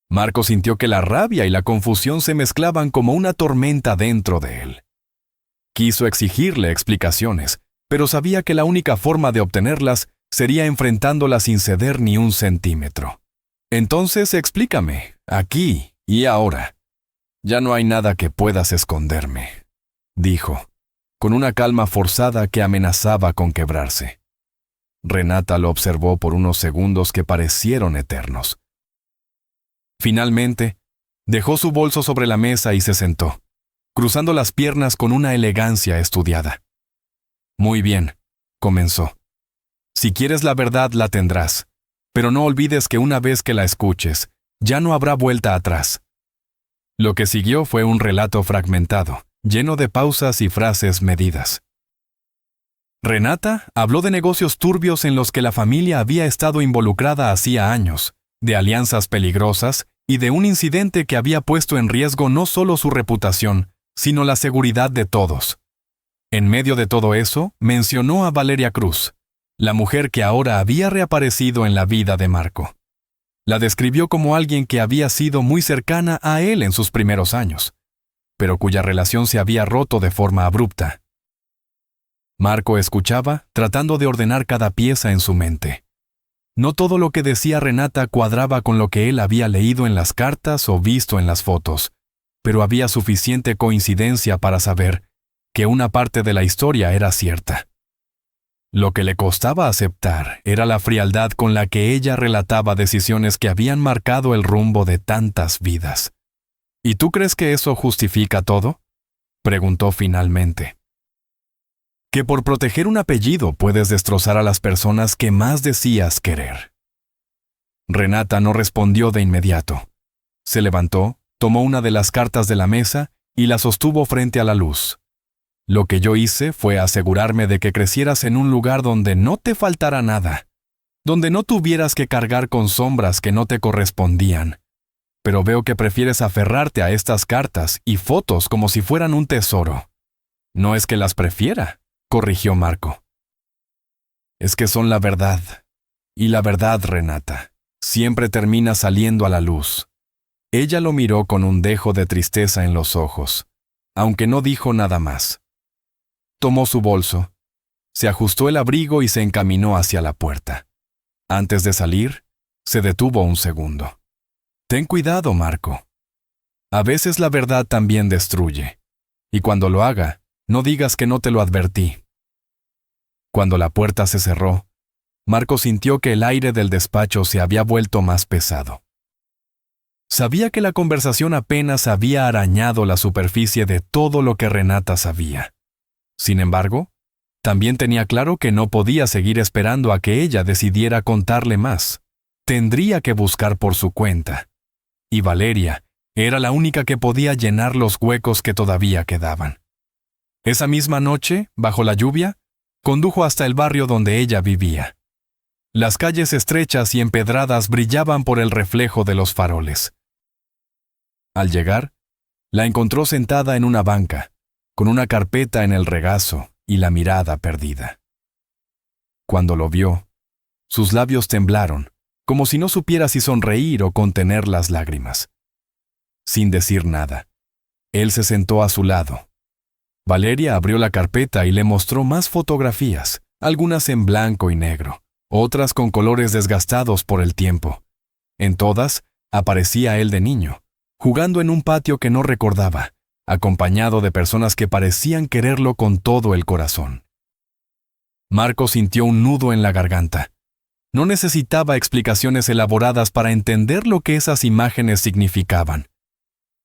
Speaker 1: Marco sintió que la rabia y la confusión se mezclaban como una tormenta dentro de él. Quiso exigirle explicaciones, pero sabía que la única forma de obtenerlas sería enfrentándolas sin ceder ni un centímetro. «Entonces explícame, aquí y ahora. Ya no hay nada que puedas esconderme», dijo, con una calma forzada que amenazaba con quebrarse. Renata lo observó por unos segundos que parecieron eternos. Finalmente, dejó su bolso sobre la mesa y se sentó, cruzando las piernas con una elegancia estudiada. «Muy bien», comenzó. «Si quieres la verdad la tendrás, pero no olvides que una vez que la escuches, ya no habrá vuelta atrás». Lo que siguió fue un relato fragmentado, lleno de pausas y frases medidas. Renata habló de negocios turbios en los que la familia había estado involucrada hacía años, de alianzas peligrosas y de un incidente que había puesto en riesgo no solo su reputación, sino la seguridad de todos. En medio de todo eso, mencionó a Valeria Cruz, la mujer que ahora había reaparecido en la vida de Marco. La describió como alguien que había sido muy cercana a él en sus primeros años, pero cuya relación se había roto de forma abrupta. Marco escuchaba, tratando de ordenar cada pieza en su mente. No todo lo que decía Renata cuadraba con lo que él había leído en las cartas o visto en las fotos, pero había suficiente coincidencia para saber que una parte de la historia era cierta. Lo que le costaba aceptar era la frialdad con la que ella relataba decisiones que habían marcado el rumbo de tantas vidas. «¿Y tú crees que eso justifica todo?», preguntó finalmente. «Que por proteger un apellido puedes destrozar a las personas que más decías querer». Renata no respondió de inmediato. Se levantó, tomó una de las cartas de la mesa y la sostuvo frente a la luz. «Lo que yo hice fue asegurarme de que crecieras en un lugar donde no te faltara nada, donde no tuvieras que cargar con sombras que no te correspondían. Pero veo que prefieres aferrarte a estas cartas y fotos como si fueran un tesoro». «No es que las prefiera», corrigió Marco. «Es que son la verdad. Y la verdad, Renata, siempre termina saliendo a la luz. Ella lo miró con un dejo de tristeza en los ojos, aunque no dijo nada más. Tomó su bolso, se ajustó el abrigo y se encaminó hacia la puerta. Antes de salir, se detuvo un segundo. Ten cuidado, Marco. A veces la verdad también destruye, y cuando lo haga, no digas que no te lo advertí. Cuando la puerta se cerró, Marco sintió que el aire del despacho se había vuelto más pesado. Sabía que la conversación apenas había arañado la superficie de todo lo que Renata sabía. Sin embargo, también tenía claro que no podía seguir esperando a que ella decidiera contarle más. Tendría que buscar por su cuenta. Y Valeria era la única que podía llenar los huecos que todavía quedaban. Esa misma noche, bajo la lluvia, condujo hasta el barrio donde ella vivía. Las calles estrechas y empedradas brillaban por el reflejo de los faroles. Al llegar, la encontró sentada en una banca, con una carpeta en el regazo y la mirada perdida. Cuando lo vio, sus labios temblaron, como si no supiera si sonreír o contener las lágrimas. Sin decir nada, él se sentó a su lado. Valeria abrió la carpeta y le mostró más fotografías, algunas en blanco y negro, otras con colores desgastados por el tiempo. En todas, aparecía él de niño, jugando en un patio que no recordaba, acompañado de personas que parecían quererlo con todo el corazón. Marco sintió un nudo en la garganta. No necesitaba explicaciones elaboradas para entender lo que esas imágenes significaban.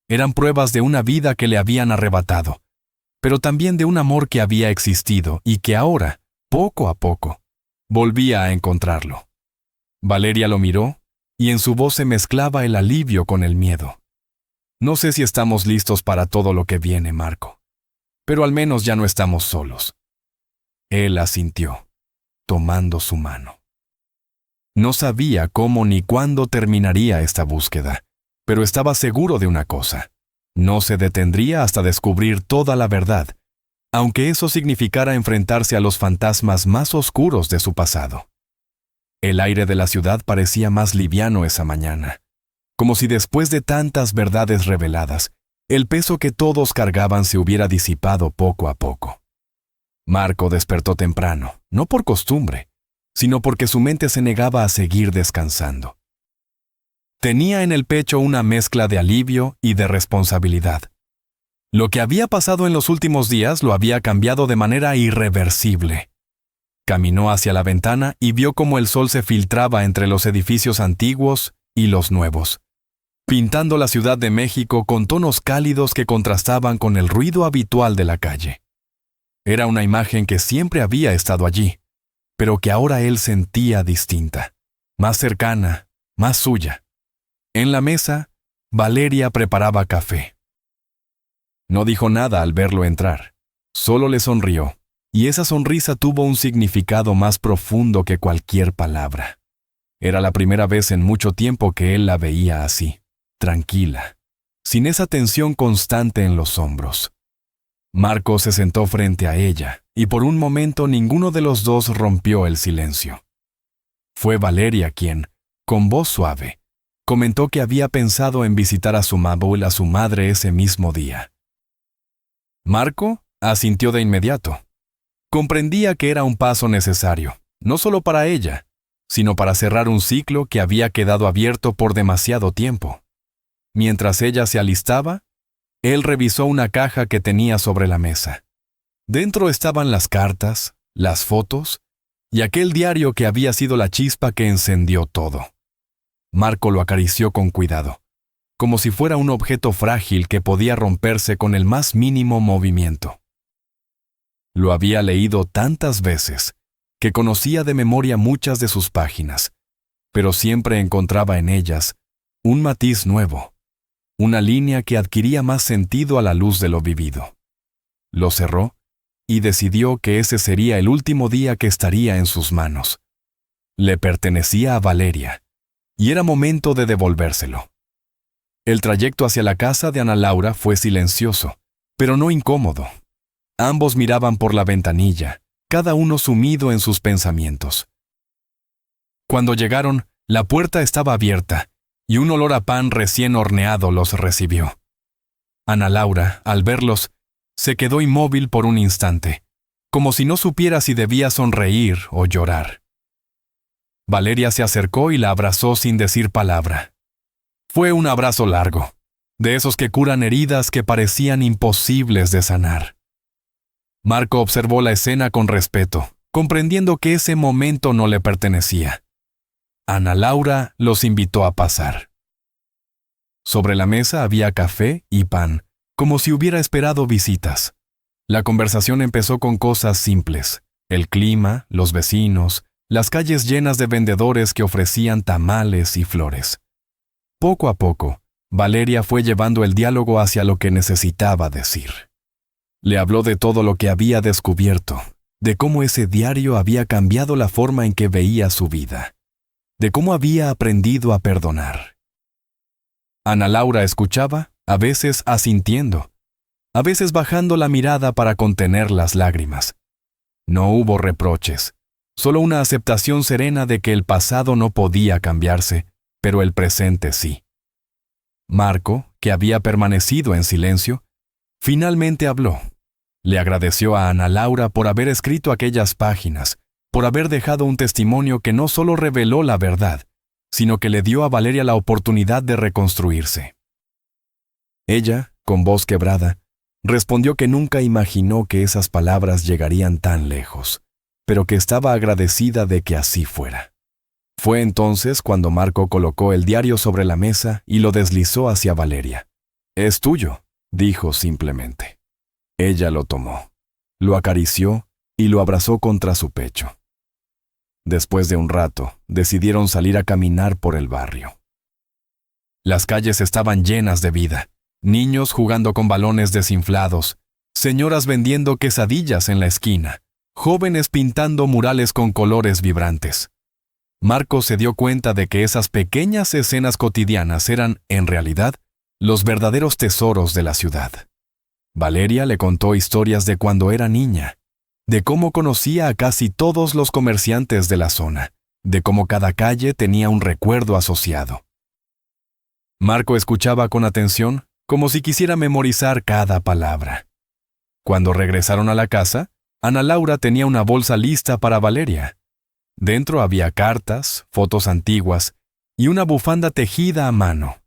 Speaker 1: Eran pruebas de una vida que le habían arrebatado, pero también de un amor que había existido y que ahora, poco a poco, volvía a encontrarlo. Valeria lo miró, y en su voz se mezclaba el alivio con el miedo. No sé si estamos listos para todo lo que viene, Marco, pero al menos ya no estamos solos. Él asintió, tomando su mano. No sabía cómo ni cuándo terminaría esta búsqueda, pero estaba seguro de una cosa: no se detendría hasta descubrir toda la verdad, aunque eso significara enfrentarse a los fantasmas más oscuros de su pasado. El aire de la ciudad parecía más liviano esa mañana, como si después de tantas verdades reveladas, el peso que todos cargaban se hubiera disipado poco a poco. Marco despertó temprano, no por costumbre, sino porque su mente se negaba a seguir descansando. Tenía en el pecho una mezcla de alivio y de responsabilidad. Lo que había pasado en los últimos días lo había cambiado de manera irreversible. Caminó hacia la ventana y vio cómo el sol se filtraba entre los edificios antiguos y los nuevos, pintando la Ciudad de México con tonos cálidos que contrastaban con el ruido habitual de la calle. Era una imagen que siempre había estado allí, pero que ahora él sentía distinta, más cercana, más suya. En la mesa, Valeria preparaba café. No dijo nada al verlo entrar, solo le sonrió, y esa sonrisa tuvo un significado más profundo que cualquier palabra. Era la primera vez en mucho tiempo que él la veía así, tranquila, sin esa tensión constante en los hombros. Marco se sentó frente a ella, y por un momento ninguno de los dos rompió el silencio. Fue Valeria quien, con voz suave, comentó que había pensado en visitar a su madre ese mismo día. Marco asintió de inmediato. Comprendía que era un paso necesario, no solo para ella, sino para cerrar un ciclo que había quedado abierto por demasiado tiempo. Mientras ella se alistaba, él revisó una caja que tenía sobre la mesa. Dentro estaban las cartas, las fotos y aquel diario que había sido la chispa que encendió todo. Marco lo acarició con cuidado, como si fuera un objeto frágil que podía romperse con el más mínimo movimiento. Lo había leído tantas veces que conocía de memoria muchas de sus páginas, pero siempre encontraba en ellas un matiz nuevo, una línea que adquiría más sentido a la luz de lo vivido. Lo cerró y decidió que ese sería el último día que estaría en sus manos. Le pertenecía a Valeria, y era momento de devolvérselo. El trayecto hacia la casa de Ana Laura fue silencioso, pero no incómodo. Ambos miraban por la ventanilla, cada uno sumido en sus pensamientos. Cuando llegaron, la puerta estaba abierta, y un olor a pan recién horneado los recibió. Ana Laura, al verlos, se quedó inmóvil por un instante, como si no supiera si debía sonreír o llorar. Valeria se acercó y la abrazó sin decir palabra. Fue un abrazo largo, de esos que curan heridas que parecían imposibles de sanar. Marco observó la escena con respeto, comprendiendo que ese momento no le pertenecía. Ana Laura los invitó a pasar. Sobre la mesa había café y pan, como si hubiera esperado visitas. La conversación empezó con cosas simples: el clima, los vecinos, las calles llenas de vendedores que ofrecían tamales y flores. Poco a poco, Valeria fue llevando el diálogo hacia lo que necesitaba decir. Le habló de todo lo que había descubierto, de cómo ese diario había cambiado la forma en que veía su vida, de cómo había aprendido a perdonar. Ana Laura escuchaba, a veces asintiendo, a veces bajando la mirada para contener las lágrimas. No hubo reproches, solo una aceptación serena de que el pasado no podía cambiarse, pero el presente sí. Marco, que había permanecido en silencio, finalmente habló. Le agradeció a Ana Laura por haber escrito aquellas páginas, por haber dejado un testimonio que no solo reveló la verdad, sino que le dio a Valeria la oportunidad de reconstruirse. Ella, con voz quebrada, respondió que nunca imaginó que esas palabras llegarían tan lejos, pero que estaba agradecida de que así fuera. Fue entonces cuando Marco colocó el diario sobre la mesa y lo deslizó hacia Valeria. «Es tuyo», dijo simplemente. Ella lo tomó, lo acarició y lo abrazó contra su pecho. Después de un rato, decidieron salir a caminar por el barrio. Las calles estaban llenas de vida, niños jugando con balones desinflados, señoras vendiendo quesadillas en la esquina, jóvenes pintando murales con colores vibrantes. Marco se dio cuenta de que esas pequeñas escenas cotidianas eran, en realidad, los verdaderos tesoros de la ciudad. Valeria le contó historias de cuando era niña, de cómo conocía a casi todos los comerciantes de la zona, de cómo cada calle tenía un recuerdo asociado. Marco escuchaba con atención, como si quisiera memorizar cada palabra. Cuando regresaron a la casa, Ana Laura tenía una bolsa lista para Valeria. Dentro había cartas, fotos antiguas y una bufanda tejida a mano.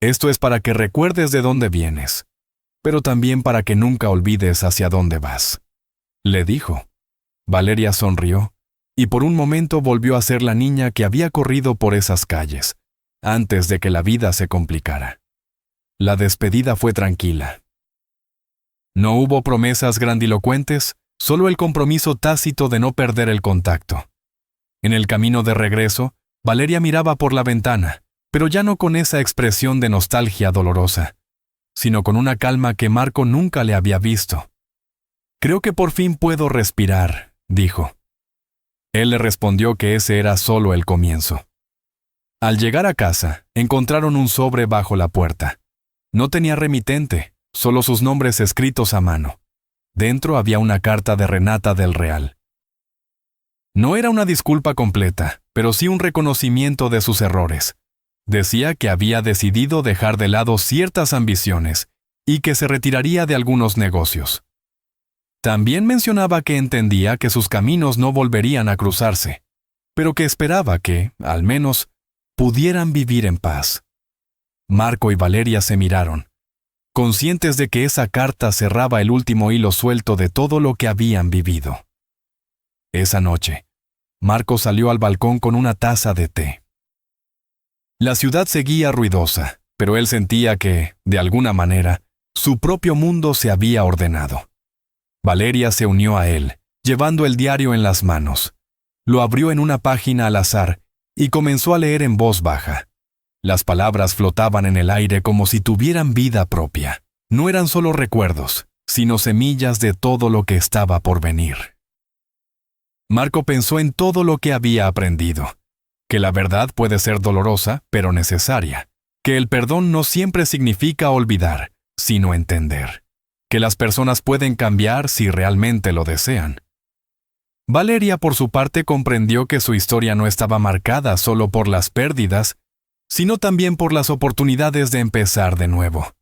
Speaker 1: «Esto es para que recuerdes de dónde vienes, pero también para que nunca olvides hacia dónde vas», le dijo. Valeria sonrió, y por un momento volvió a ser la niña que había corrido por esas calles, antes de que la vida se complicara. La despedida fue tranquila. No hubo promesas grandilocuentes, solo el compromiso tácito de no perder el contacto. En el camino de regreso, Valeria miraba por la ventana, pero ya no con esa expresión de nostalgia dolorosa, sino con una calma que Marco nunca le había visto. «Creo que por fin puedo respirar», dijo. Él le respondió que ese era solo el comienzo. Al llegar a casa, encontraron un sobre bajo la puerta. No tenía remitente, solo sus nombres escritos a mano. Dentro había una carta de Renata del Real. No era una disculpa completa, pero sí un reconocimiento de sus errores. Decía que había decidido dejar de lado ciertas ambiciones y que se retiraría de algunos negocios. También mencionaba que entendía que sus caminos no volverían a cruzarse, pero que esperaba que, al menos, pudieran vivir en paz. Marco y Valeria se miraron, conscientes de que esa carta cerraba el último hilo suelto de todo lo que habían vivido. Esa noche, Marco salió al balcón con una taza de té. La ciudad seguía ruidosa, pero él sentía que, de alguna manera, su propio mundo se había ordenado. Valeria se unió a él, llevando el diario en las manos. Lo abrió en una página al azar y comenzó a leer en voz baja. Las palabras flotaban en el aire como si tuvieran vida propia. No eran solo recuerdos, sino semillas de todo lo que estaba por venir. Marco pensó en todo lo que había aprendido, que la verdad puede ser dolorosa, pero necesaria, que el perdón no siempre significa olvidar, sino entender, que las personas pueden cambiar si realmente lo desean. Valeria, por su parte, comprendió que su historia no estaba marcada solo por las pérdidas, sino también por las oportunidades de empezar de nuevo.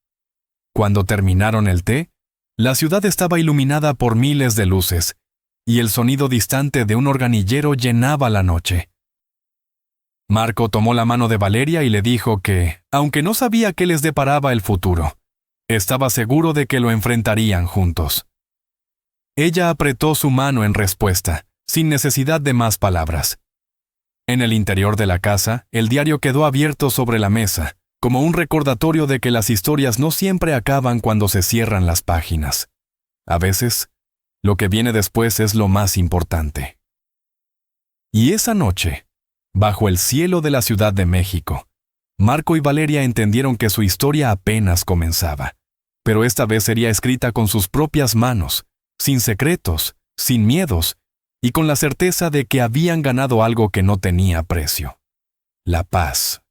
Speaker 1: Cuando terminaron el té, la ciudad estaba iluminada por miles de luces, y el sonido distante de un organillero llenaba la noche. Marco tomó la mano de Valeria y le dijo que, aunque no sabía qué les deparaba el futuro, estaba seguro de que lo enfrentarían juntos. Ella apretó su mano en respuesta, sin necesidad de más palabras. En el interior de la casa, el diario quedó abierto sobre la mesa, como un recordatorio de que las historias no siempre acaban cuando se cierran las páginas. A veces, lo que viene después es lo más importante. Y esa noche, bajo el cielo de la Ciudad de México, Marco y Valeria entendieron que su historia apenas comenzaba, pero esta vez sería escrita con sus propias manos, sin secretos, sin miedos, y con la certeza de que habían ganado algo que no tenía precio: la paz.